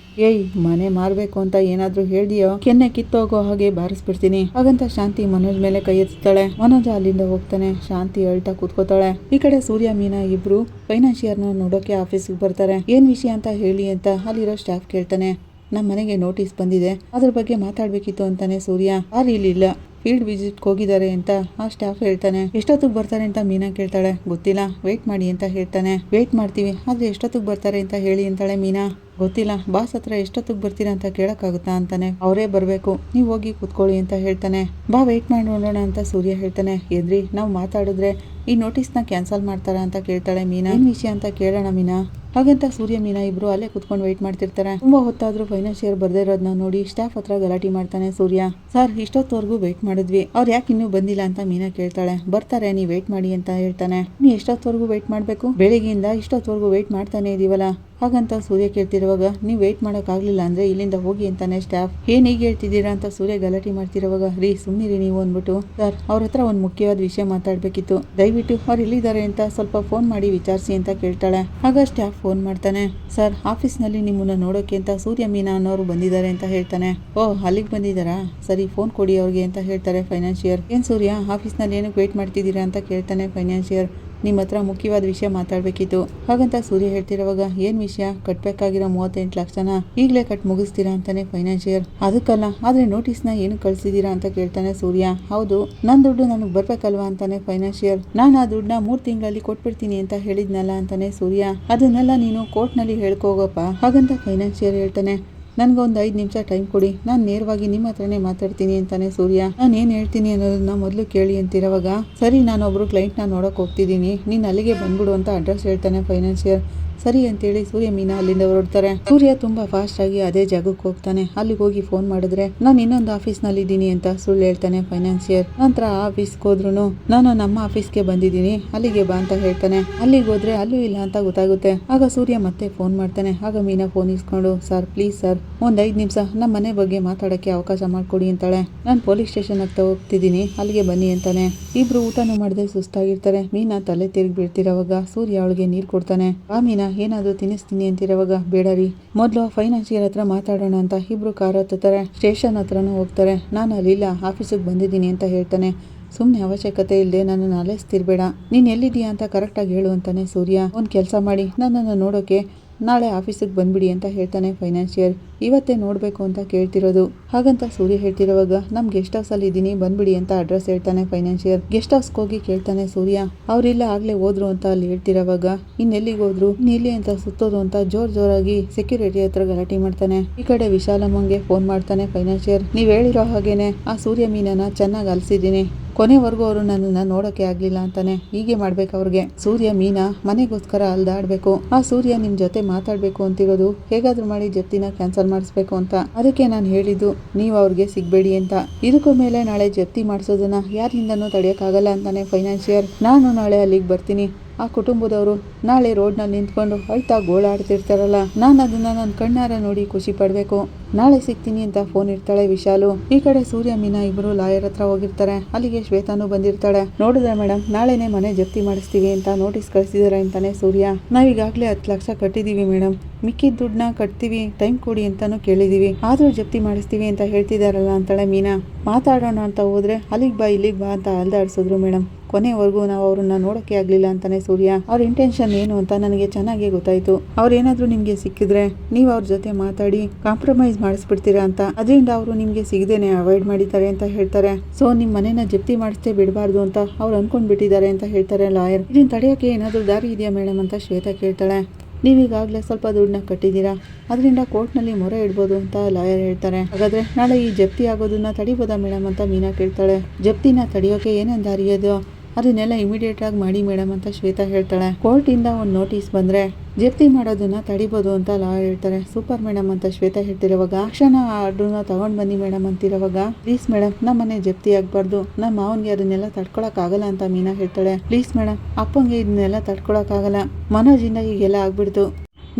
ಮನೆ ಮಾರ್ಬೇಕು ಅಂತ ಏನಾದ್ರೂ ಹೇಳ್ದಿಯೋ ಕೆನ್ನೆ ಕಿತ್ತೋಗೋ ಹಾಗೆ ಬಾರಿಸ್ಬಿಡ್ತೀನಿ. ಹಾಗಂತ ಶಾಂತಿ ಮನೋಜ್ ಮೇಲೆ ಕೈ ಎತ್ತಾಳೆ. ಮನೋಜ ಅಲ್ಲಿಂದ ಹೋಗ್ತಾನೆ. ಶಾಂತಿ ಅಳ್ತಾ ಕೂತ್ಕೋತಾಳೆ. ಈ ಕಡೆ ಸೂರ್ಯ ಮೀನಾ ಇಬ್ರು ಫೈನಾನ್ಸಿಯರ್ನ ನೋಡೋಕೆ ಆಫೀಸ್ಗೆ ಬರ್ತಾರೆ. ಏನ್ ವಿಷಯ ಅಂತ ಹೇಳಿ ಅಂತ ಅಲ್ಲಿರೋ ಸ್ಟಾಫ್ ಕೇಳ್ತಾನೆ. ನಮ್ಮ ಮನೆಗೆ ನೋಟಿಸ್ ಬಂದಿದೆ, ಅದ್ರ ಬಗ್ಗೆ ಮಾತಾಡ್ಬೇಕಿತ್ತು ಅಂತಾನೆ ಸೂರ್ಯ. ಇಲ್ಲಿಲ್ಲ, ಫೀಲ್ಡ್ ವಿಸಿಟ್ಗೆ ಹೋಗಿದ್ದಾರೆ ಅಂತ ಆ ಸ್ಟಾಫ್ ಹೇಳ್ತಾನೆ. ಎಷ್ಟೊತ್ತಿಗೆ ಬರ್ತಾರೆ ಅಂತ ಮೀನಾ ಕೇಳ್ತಾಳೆ. ಗೊತ್ತಿಲ್ಲ, ವೇಟ್ ಮಾಡಿ ಅಂತ ಹೇಳ್ತಾನೆ. ವೇಟ್ ಮಾಡ್ತೀವಿ, ಆದ್ರೆ ಎಷ್ಟೊತ್ತಿಗೆ ಬರ್ತಾರೆ ಅಂತ ಹೇಳಿ ಅಂತಾಳೆ ಮೀನಾ. ಗೊತ್ತಿಲ್ಲ, ಬಾಸ್ ಹತ್ರ ಎಷ್ಟೊತ್ತಿಗೆ ಬರ್ತೀರಾ ಅಂತ ಕೇಳಕ್ಕಾಗುತ್ತಾ ಅಂತಾನೆ. ಅವರೇ ಬರ್ಬೇಕು, ನೀವ್ ಹೋಗಿ ಕೂತ್ಕೊಳ್ಳಿ ಅಂತ ಹೇಳ್ತಾನೆ. ಬಾ ವೇಟ್ ಮಾಡಿ ನೋಡೋಣ ಅಂತ ಸೂರ್ಯ ಹೇಳ್ತಾನೆ. ಎದ್ರಿ, ನಾವು ಮಾತಾಡಿದ್ರೆ ಈ ನೋಟಿಸ್ನ ಕ್ಯಾನ್ಸಲ್ ಮಾಡ್ತಾರ ಅಂತ ಕೇಳ್ತಾಳೆ ಮೀನಾ. ಏನ್ ವಿಷಯ ಅಂತ ಕೇಳೋಣ ಮೀನಾ. ಹಾಗಂತ ಸೂರ್ಯ ಮೀನಾ ಇಬ್ರು ಅಲ್ಲೇ ಕುತ್ಕೊಂಡು ವೇಟ್ ಮಾಡ್ತಿರ್ತಾರೆ. ತುಂಬಾ ಹೊತ್ತಾದ್ರೂ ಫೈನಾನ್ಸಿಯರ್ ಬರ್ದೇ ಇರೋದನ್ನ ನೋಡಿ ಸ್ಟಾಫ್ ಹತ್ರ ಗಲಾಟೆ ಮಾಡ್ತಾನೆ ಸೂರ್ಯ. ಸರ್ ಇಷ್ಟೊತ್ತವರೆಗೂ ವೇಟ್ ಮಾಡಿದ್ವಿ, ಅವ್ರು ಯಾಕೆ ಇನ್ನೂ ಬಂದಿಲ್ಲ ಅಂತ ಮೀನಾ ಕೇಳ್ತಾಳೆ. ಬರ್ತಾರೆ, ನೀವ್ ವೇಟ್ ಮಾಡಿ ಅಂತ ಹೇಳ್ತಾನೆ. ನೀ ಎಷ್ಟೊತ್ತವರೆಗೂ ವೇಟ್ ಮಾಡ್ಬೇಕು? ಬೆಳಿಗ್ಗೆಯಿಂದ ಇಷ್ಟೊತ್ತವರೆಗೂ ವೇಟ್ ಮಾಡ್ತಾನೆ ಇದೀವಲ್ಲ. ಹಾಗಂತ ಸೂರ್ಯ ಕೇಳ್ತಿರುವಾಗ, ನೀವು ವೇಟ್ ಮಾಡಕ್ ಆಗ್ಲಿಲ್ಲ ಅಂದ್ರೆ ಇಲ್ಲಿಂದ ಹೋಗಿ ಅಂತಾನೆ ಸ್ಟಾಫ್. ಏನ್ ಹೀಗೆ ಹೇಳ್ತಿದ್ದೀರಾ ಅಂತ ಸೂರ್ಯ ಗಲಾಟೆ ಮಾಡ್ತಿರುವಾಗ, ರೀ ಸುಮ್ಮನಿರಿ ನೀವು ಅಂದ್ಬಿಟ್ಟು, ಸರ್ ಅವ್ರ ಹತ್ರ ಒಂದು ಮುಖ್ಯವಾದ ವಿಷಯ ಮಾತಾಡ್ಬೇಕಿತ್ತು, ದಯವಿಟ್ಟು ಅವ್ರು ಎಲ್ಲಿದ್ದಾರೆ ಅಂತ ಸ್ವಲ್ಪ ಫೋನ್ ಮಾಡಿ ವಿಚಾರಿಸಿ ಅಂತ ಕೇಳ್ತಾಳೆ. ಆಗ ಸ್ಟಾಫ್ ಫೋನ್ ಮಾಡ್ತಾನೆ. ಸರ್ ಆಫೀಸ್ ನಲ್ಲಿ ನಿಮ್ಮನ್ನ ನೋಡೋಕೆ ಅಂತ ಸೂರ್ಯ ಮೀನಾ ಅನ್ನೋರು ಬಂದಿದ್ದಾರೆ ಅಂತ ಹೇಳ್ತಾನೆ. ಓ ಅಲ್ಲಿಗೆ ಬಂದಿದ್ದಾರಾ, ಸರಿ ಫೋನ್ ಕೊಡಿ ಅವ್ರಿಗೆ ಅಂತ ಹೇಳ್ತಾರೆ ಫೈನಾನ್ಷಿಯರ್. ಏನ್ ಸೂರ್ಯ ಆಫೀಸ್ ನಲ್ಲಿ ಏನಕ್ಕೆ ವೇಟ್ ಮಾಡ್ತಿದ್ದೀರಾ ಅಂತ ಕೇಳ್ತಾನೆ ಫೈನಾನ್ಷಿಯರ್. ನಿಮ್ಮ ಹತ್ರ ಮುಖ್ಯವಾದ ವಿಷಯ ಮಾತಾಡ್ಬೇಕಿತ್ತು. ಹಾಗಂತ ಸೂರ್ಯ ಹೇಳ್ತಿರುವಾಗ, ಏನ್ ವಿಷಯ? ಕಟ್ಬೇಕಾಗಿರೋ 38 ಲಕ್ಷನ ಈಗಲೇ ಕಟ್ ಮುಗಿಸ್ತೀರಾ ಅಂತಾನೆ ಫೈನಾನ್ಷಿಯರ್. ಅದಕ್ಕಲ್ಲ, ಆದ್ರೆ ನೋಟಿಸ್ನ ಏನು ಕಳ್ಸಿದೀರಾ ಅಂತ ಕೇಳ್ತಾನೆ ಸೂರ್ಯ. ಹೌದು, ನನ್ ದುಡ್ಡು ನನಗೆ ಬರ್ಬೇಕಲ್ವಾ ಅಂತಾನೆ ಫೈನಾನ್ಷಿಯರ್. ನಾನು ಆ ದುಡ್ಡನ್ನ 3 ತಿಂಗಳಲ್ಲಿ ಕೊಟ್ಬಿಡ್ತೀನಿ ಅಂತ ಹೇಳಿದ್ನಲ್ಲ ಅಂತಾನೆ ಸೂರ್ಯ. ಅದನ್ನೆಲ್ಲ ನೀನು ಕೋರ್ಟ್ ನಲ್ಲಿ ಹೇಳ್ಕೋಗಪ್ಪ. ಹಾಗಂತ ಫೈನಾನ್ಷಿಯರ್ ಹೇಳ್ತಾನೆ, ನನ್ಗೊಂದು 5 ನಿಮಿಷ ಟೈಮ್ ಕೊಡಿ, ನಾನು ನೇರವಾಗಿ ನಿಮ್ಮ ಹತ್ರನೇ ಮಾತಾಡ್ತೀನಿ ಅಂತಾನೆ ಸೂರ್ಯ. ನಾನು ಏನ್ ಹೇಳ್ತೀನಿ ಅನ್ನೋದನ್ನ ಮೊದಲು ಕೇಳಿ ಅಂತಿರುವಾಗ, ಸರಿ ನಾನೊಬ್ರು ಕ್ಲೈಂಟ್ನ ನೋಡಕ್ ಹೋಗ್ತಿದ್ದೀನಿ, ನೀನ್ ಅಲ್ಲಿಗೆ ಬಂದ್ಬಿಡು ಅಂತ ಅಡ್ರೆಸ್ ಹೇಳ್ತಾನೆ ಫೈನಾನ್ಷಿಯರ್. ಸರಿ ಅಂತೇಳಿ ಸೂರ್ಯ ಮೀನಾ ಅಲ್ಲಿಂದ ಹೊರಡ್ತಾರೆ. ಸೂರ್ಯ ತುಂಬಾ ಫಾಸ್ಟ್ ಆಗಿ ಅದೇ ಜಾಗಕ್ಕೆ ಹೋಗ್ತಾನೆ. ಅಲ್ಲಿಗೆ ಹೋಗಿ ಫೋನ್ ಮಾಡಿದ್ರೆ, ನಾನು ಇನ್ನೊಂದು ಆಫೀಸ್ ನಲ್ಲಿ ಇದ್ದೀನಿ ಅಂತ ಸುಳ್ಳು ಹೇಳ್ತಾನೆ ಫೈನಾನ್ಷಿಯರ್. ನಂತರ ಆಫೀಸ್ಗೆ ಹೋದ್ರು, ನಾನು ನಮ್ಮ ಆಫೀಸ್ಗೆ ಬಂದಿದ್ದೀನಿ, ಅಲ್ಲಿಗೆ ಬಾ ಅಂತ ಹೇಳ್ತಾನೆ. ಅಲ್ಲಿಗೆ ಹೋದ್ರೆ ಅಲ್ಲೂ ಇಲ್ಲ ಅಂತ ಗೊತ್ತಾಗುತ್ತೆ. ಆಗ ಸೂರ್ಯ ಮತ್ತೆ ಫೋನ್ ಮಾಡ್ತಾನೆ. ಆಗ ಮೀನಾ ಫೋನ್ ಇಸ್ಕೊಂಡು, ಸರ್ ಪ್ಲೀಸ್ ಸರ್, ಒಂದ್ 5 ನಿಮಿಷ ನಮ್ಮ ಮನೆ ಬಗ್ಗೆ ಮಾತಾಡಕ್ಕೆ ಅವಕಾಶ ಮಾಡ್ಕೊಡಿ ಅಂತಾಳೆ. ನಾನು ಪೊಲೀಸ್ ಸ್ಟೇಷನ್ ಆಗ್ತಾ ಹೋಗ್ತಿದ್ದೀನಿ, ಅಲ್ಲಿಗೆ ಬನ್ನಿ ಅಂತಾನೆ. ಇಬ್ರು ಊಟನೂ ಮಾಡದೆ ಸುಸ್ತಾಗಿರ್ತಾರೆ. ಮೀನಾ ತಲೆ ತಿರುಗಿ ಬೀಳ್ತಿರೋವಾಗ ಸೂರ್ಯ ಅವಳಿಗೆ ನೀರ್ ಕೊಡ್ತಾನೆ. ಆ ಮೀನಾ ಏನಾದ್ರು ತಿನ್ನಿಸ್ತೀನಿ ಅಂತಿರೋವಾಗ, ಬೇಡ ರೀ, ಮೊದಲು ಫೈನಾನ್ಷಿಯರ್ ಹತ್ರ ಮಾತಾಡೋಣ ಅಂತ ಇಬ್ರು ಕಾರ್ ಹತ್ತುತ್ತಾರೆ. ಸ್ಟೇಷನ್ ಹತ್ರನೂ ಹೋಗ್ತಾರೆ. ನಾನು ಅಲ್ಲಿಲ್ಲ, ಆಫೀಸಿಗೆ ಬಂದಿದ್ದೀನಿ ಅಂತ ಹೇಳ್ತಾನೆ. ಸುಮ್ಮನೆ ಅವಶ್ಯಕತೆ ಇಲ್ಲದೆ ನನ್ನನ್ನು ಅಲೆಸ್ತಿರ್ಬೇಡ, ನೀನು ಎಲ್ಲಿದೀಯಾ ಅಂತ ಕರೆಕ್ಟಾಗಿ ಹೇಳು ಅಂತಾನೆ ಸೂರ್ಯ. ಒಂದು ಕೆಲಸ ಮಾಡಿ, ನನ್ನನ್ನು ನೋಡೋಕೆ ನಾಳೆ ಆಫೀಸಿಗೆ ಬಂದ್ಬಿಡಿ ಅಂತ ಹೇಳ್ತಾನೆ ಫೈನಾನ್ಷಿಯರ್. ಇವತ್ತೇ ನೋಡಬೇಕು ಅಂತ ಕೇಳ್ತಿರೋದು. ಹಾಗಂತ ಸೂರ್ಯ ಹೇಳ್ತಿರೋವಾಗ, ನಮ್ ಗೆಸ್ಟ್ ಹೌಸ್ ಅಲ್ಲಿ ಇದ್ದೀನಿ, ಬಂದ್ಬಿಡಿ ಅಂತ ಅಡ್ರೆಸ್ ಹೇಳ್ತಾನೆ ಫೈನಾನ್ಷಿಯರ್. ಗೆಸ್ಟ್ ಹೌಸ್ಗೆ ಹೋಗಿ ಕೇಳ್ತಾನೆ ಸೂರ್ಯ. ಅವ್ರಿಲ್ಲ ಆಗ್ಲೇ ಹೋದ್ರು ಅಂತ ಅಲ್ಲಿ ಹೇಳ್ತಿರೋವಾಗ, ಇನ್ನೆಲ್ಲಿಗೆ ಹೋದ್ರು, ಇನ್ನೆಲ್ಲಿ ಅಂತ ಸುತ್ತೋದು ಅಂತ ಜೋರಾಗಿ ಸೆಕ್ಯೂರಿಟಿ ಹತ್ರ ಗಲಾಟೆ ಮಾಡ್ತಾನೆ. ಈ ಕಡೆ ವಿಶಾಲಮ್ಮಂಗೆ ಫೋನ್ ಮಾಡ್ತಾನೆ ಫೈನಾನ್ಷಿಯರ್. ನೀವ್ ಹೇಳಿರೋ ಹಾಗೇನೆ ಆ ಸೂರ್ಯ ಮೀನನ್ನ ಚೆನ್ನಾಗಿ ಅಲ್ಸಿದ್ದೀನಿ, ಕೊನೆವರೆಗೂ ಅವರು ನನ್ನನ್ನ ನೋಡೋಕೆ ಆಗ್ಲಿಲ್ಲ ಅಂತಾನೆ. ಹೀಗೆ ಮಾಡ್ಬೇಕು ಅವ್ರಿಗೆ. ಸೂರ್ಯ ಮೀನಾ ಮನೆಗೋಸ್ಕರ ಅಲ್ದಾಡ್ಬೇಕು, ಆ ಸೂರ್ಯ ನಿಮ್ ಜೊತೆ ಮಾತಾಡ್ಬೇಕು ಅಂತಿರೋದು, ಹೇಗಾದ್ರೂ ಮಾಡಿ ಜಪ್ತಿನ ಕ್ಯಾನ್ಸಲ್ ಮಾಡಿಸ್ಬೇಕು ಅಂತ. ಅದಕ್ಕೆ ನಾನು ಹೇಳಿದ್ದು ನೀವು ಅವ್ರಿಗೆ ಸಿಗ್ಬೇಡಿ ಅಂತ. ಇದಕ್ಕೂ ಮೇಲೆ ನಾಳೆ ಜಪ್ತಿ ಮಾಡಿಸೋದನ್ನ ಯಾರಿಂದನೂ ತಡೆಯೋಕ್ಕಾಗಲ್ಲ ಅಂತಾನೆ ಫೈನಾನ್ಷಿಯರ್. ನಾನು ನಾಳೆ ಅಲ್ಲಿಗೆ ಬರ್ತೀನಿ. ಆ ಕುಟುಂಬದವರು ನಾಳೆ ರೋಡ್ನಲ್ಲಿ ನಿಂತ್ಕೊಂಡು ಅಳ್ತಾ ಗೋಳಾಡ್ತಿರ್ತಾರಲ್ಲ, ನಾನು ಅದನ್ನ ನನ್ನ ಕಣ್ಣಾರ ನೋಡಿ ಖುಷಿ ಪಡ್ಬೇಕು. ನಾಳೆ ಸಿಗ್ತೀನಿ ಅಂತ ಫೋನ್ ಇಡ್ತಾಳೆ ವಿಶಾಲು. ಈ ಕಡೆ ಸೂರ್ಯ ಮೀನಾ ಇಬ್ರು ಲಾಯರ್ ಹತ್ರ ಹೋಗಿರ್ತಾರೆ. ಅಲ್ಲಿಗೆ ಶ್ವೇತಾನು ಬಂದಿರ್ತಾಳೆ. ನೋಡಿದ್ರೆ ಮೇಡಮ್, ನಾಳೆನೆ ಮನೆ ಜಪ್ತಿ ಮಾಡಿಸ್ತೀವಿ ಅಂತ ನೋಟಿಸ್ ಕಳಿಸಿದಾರೆ ಅಂತಾನೆ ಸೂರ್ಯ. ನಾವೀಗಾಗ್ಲೇ 10 ಲಕ್ಷ ಕಟ್ಟಿದೀವಿ ಮೇಡಮ್, ಮಿಕ್ಕಿದ ದುಡ್ಡನ್ನ ಕಟ್ತೀವಿ, ಟೈಮ್ ಕೊಡಿ ಅಂತಾನು ಕೇಳಿದೀವಿ, ಆದ್ರೂ ಜಪ್ತಿ ಮಾಡಿಸ್ತೀವಿ ಅಂತ ಹೇಳ್ತಿದಾರಲ್ಲ ಅಂತಾಳೆ ಮೀನಾ. ಮಾತಾಡೋಣ ಅಂತ ಹೋದ್ರೆ ಅಲ್ಲಿಗೆ ಬಾ ಇಲ್ಲಿಗೆ ಬಾ ಅಂತ ಅಲ್ದಾಡ್ಸಿದ್ರು ಮೇಡಮ್. ಕೊನೆವರೆಗೂ ನಾವು ಅವ್ರನ್ನ ನೋಡೋಕೆ ಆಗ್ಲಿಲ್ಲ ಅಂತಾನೆ ಸೂರ್ಯ. ಅವ್ರ ಇಂಟೆನ್ಷನ್ ಏನು ಅಂತ ನನಗೆ ಚೆನ್ನಾಗಿ ಗೊತ್ತಾಯ್ತು. ಅವ್ರೇನಾದ್ರೂ ನಿಮ್ಗೆ ಸಿಕ್ಕಿದ್ರೆ ನೀವು ಅವ್ರ ಜೊತೆ ಮಾತಾಡಿ ಕಾಂಪ್ರಮೈಸ್ ಮಾಡಿಸ್ಬಿಡ್ತೀರಾ ಅಂತ, ಅದರಿಂದ ಅವರು ನಿಮ್ಗೆ ಸಿಗದೇನೆ ಅವಾಯ್ಡ್ ಮಾಡಿದ್ದಾರೆ ಅಂತ ಹೇಳ್ತಾರೆ. ಸೊ ನಿಮ್ ಮನೆನ ಜಪ್ತಿ ಮಾಡಿಸ್ತೇ ಬಿಡಬಾರ್ದು ಅಂತ ಅವ್ರು ಅನ್ಕೊಂಡ್ಬಿಟ್ಟಿದ್ದಾರೆ ಅಂತ ಹೇಳ್ತಾರೆ ಲಾಯರ್. ಇದನ್ನ ತಡೆಯೋಕೆ ಏನಾದ್ರೂ ದಾರಿ ಇದೆಯಾ ಮೇಡಮ್ ಅಂತ ಶ್ವೇತಾ ಕೇಳ್ತಾಳೆ. ನೀವೀಗಾಗಲೇ ಸ್ವಲ್ಪ ದುಡ್ಡನ್ನ ಕಟ್ಟಿದ್ದೀರಾ, ಅದರಿಂದ ಕೋರ್ಟ್ನಲ್ಲಿ ಮೊರೆ ಇಡ್ಬೋದು ಅಂತ ಲಾಯರ್ ಹೇಳ್ತಾರೆ. ಹಾಗಾದ್ರೆ ನಾಳೆ ಈ ಜಪ್ತಿ ಆಗೋದನ್ನ ತಡಿಬೋದಾ ಮೇಡಮ್ ಅಂತ ಮೀನಾ ಕೇಳ್ತಾಳೆ. ಜಪ್ತಿನ ತಡೆಯೋಕೆ ಏನೇನು ದಾರಿ ಇದೆಯೋ ಅದನ್ನೆಲ್ಲ ಇಮಿಡಿಯೇಟ್ ಆಗಿ ಮಾಡಿ ಮೇಡಮ್ ಅಂತ ಶ್ವೇತಾ ಹೇಳ್ತಾಳೆ. ಕೋರ್ಟ್ ಇಂದ ಒಂದು ನೋಟಿಸ್ ಬಂದ್ರೆ ಜಪ್ತಿ ಮಾಡೋದನ್ನ ತಡಿಬೋದು ಅಂತ ಲಾಯರ್ ಹೇಳ್ತಾರೆ. ಸೂಪರ್ ಮೇಡಮ್ ಅಂತ ಶ್ವೇತಾ ಹೇಳ್ತಿರೋವಾಗ, ಆಕ್ಷನ್ ಆರ್ಡರ್ನ ತಗೊಂಡ್ ಬನ್ನಿ ಮೇಡಮ್ ಅಂತಿರೋವಾಗ, ಪ್ಲೀಸ್ ಮೇಡಮ್ ನಮ್ಮ ಮನೆ ಜಪ್ತಿ ಆಗ್ಬಾರ್ದು, ನಮ್ಮ ಮಾವನ್ಗೆ ಅದನ್ನೆಲ್ಲ ತಡ್ಕೊಳಕ್ ಆಗಲ್ಲ ಅಂತ ಮೀನಾ ಹೇಳ್ತಾಳೆ. ಪ್ಲೀಸ್ ಮೇಡಮ್, ಅಪ್ಪಂಗೆ ಇದನ್ನೆಲ್ಲ ತಡ್ಕೊಳಕ್ ಆಗಲ್ಲ, ಮನೋಜಿಂದ ಹೀಗೆಲ್ಲ ಆಗ್ಬಿಡ್ತು,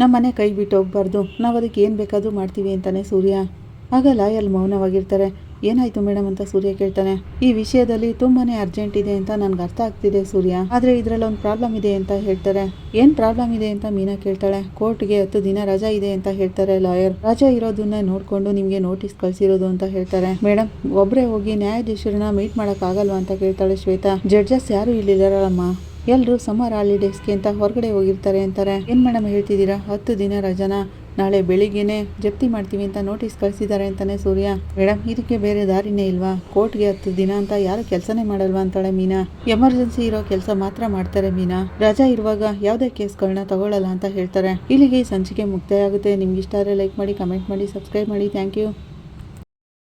ನಮ್ಮ ಮನೆ ಕೈ ಬಿಟ್ಟು ಹೋಗ್ಬಾರ್ದು, ನಾವು ಅದಕ್ಕೆ ಏನ್ ಬೇಕಾದ್ರೂ ಮಾಡ್ತೀವಿ ಅಂತಾನೆ ಸೂರ್ಯ. ಆಗ ಲಾಯರ್ ಮೌನವಾಗಿರ್ತಾರೆ. ಏನಾಯ್ತು ಮೇಡಮ್ ಅಂತ ಸೂರ್ಯ ಕೇಳ್ತಾನೆ. ಈ ವಿಷಯದಲ್ಲಿ ತುಂಬಾನೇ ಅರ್ಜೆಂಟ್ ಇದೆ ಅಂತ ನನ್ಗೆ ಅರ್ಥ ಆಗ್ತಿದೆ ಸೂರ್ಯ, ಆದ್ರೆ ಇದ್ರಲ್ಲಿ ಒಂದು ಪ್ರಾಬ್ಲಮ್ ಇದೆ ಅಂತ ಹೇಳ್ತಾರೆ. ಏನ್ ಪ್ರಾಬ್ಲಮ್ ಇದೆ ಅಂತ ಮೀನಾ ಕೇಳ್ತಾಳೆ. ಕೋರ್ಟ್ಗೆ 10 ದಿನ ರಜಾ ಇದೆ ಅಂತ ಹೇಳ್ತಾರೆ ಲಾಯರ್. ರಜಾ ಇರೋದನ್ನ ನೋಡ್ಕೊಂಡು ನಿಮ್ಗೆ ನೋಟಿಸ್ ಕಳ್ಸಿರೋದು ಅಂತ ಹೇಳ್ತಾರೆ. ಮೇಡಮ್, ಒಬ್ರೇ ಹೋಗಿ ನ್ಯಾಯಾಧೀಶರನ್ನ ಮೀಟ್ ಮಾಡಕ್ ಆಗಲ್ವಾ ಅಂತ ಕೇಳ್ತಾಳೆ ಶ್ವೇತಾ. ಜಡ್ಜಸ್ ಯಾರು ಇಲ್ಲಿದಾರಲ್ಲಮ್ಮ, ಎಲ್ರು ಸಮ್ಮರ್ ಹಾಲಿಡೇಸ್ಗೆ ಅಂತ ಹೊರಗಡೆ ಹೋಗಿರ್ತಾರೆ ಅಂತಾರೆ. ಏನ್ ಮೇಡಮ್ ಹೇಳ್ತಿದ್ದೀರಾ, 10 ದಿನ ರಜಾನ? ನಾಳೆ ಬೆಳಿಗ್ಗೆನೆ ಜಪ್ತಿ ಮಾಡ್ತೀವಿ ಅಂತ ನೋಟಿಸ್ ಕಳಿಸಿದ್ದಾರೆ ಅಂತಾನೆ ಸೂರ್ಯ. ಮೇಡಮ್, ಇದಕ್ಕೆ ಬೇರೆ ದಾರಿನೇ ಇಲ್ವಾ? ಕೋರ್ಟ್ಗೆ 10 ದಿನ ಅಂತ ಯಾರು ಕೆಲಸನೇ ಮಾಡಲ್ವಾ ಅಂತಾಳೆ ಮೀನಾ. ಎಮರ್ಜೆನ್ಸಿ ಇರೋ ಕೆಲಸ ಮಾತ್ರ ಮಾಡ್ತಾರೆ ಮೀನಾ, ರಜಾ ಇರುವಾಗ ಯಾವುದೇ ಕೇಸ್ಗಳನ್ನ ತಗೊಳ್ಳಲ್ಲ ಅಂತ ಹೇಳ್ತಾರೆ. ಇಲ್ಲಿಗೆ ಸಂಚಿಕೆ ಮುಕ್ತಾಯ ಆಗುತ್ತೆ. ನಿಮ್ಗೆ ಇಷ್ಟ ಆದರೆ ಲೈಕ್ ಮಾಡಿ, ಕಮೆಂಟ್ ಮಾಡಿ, ಸಬ್ಸ್ಕ್ರೈಬ್ ಮಾಡಿ. Thank you.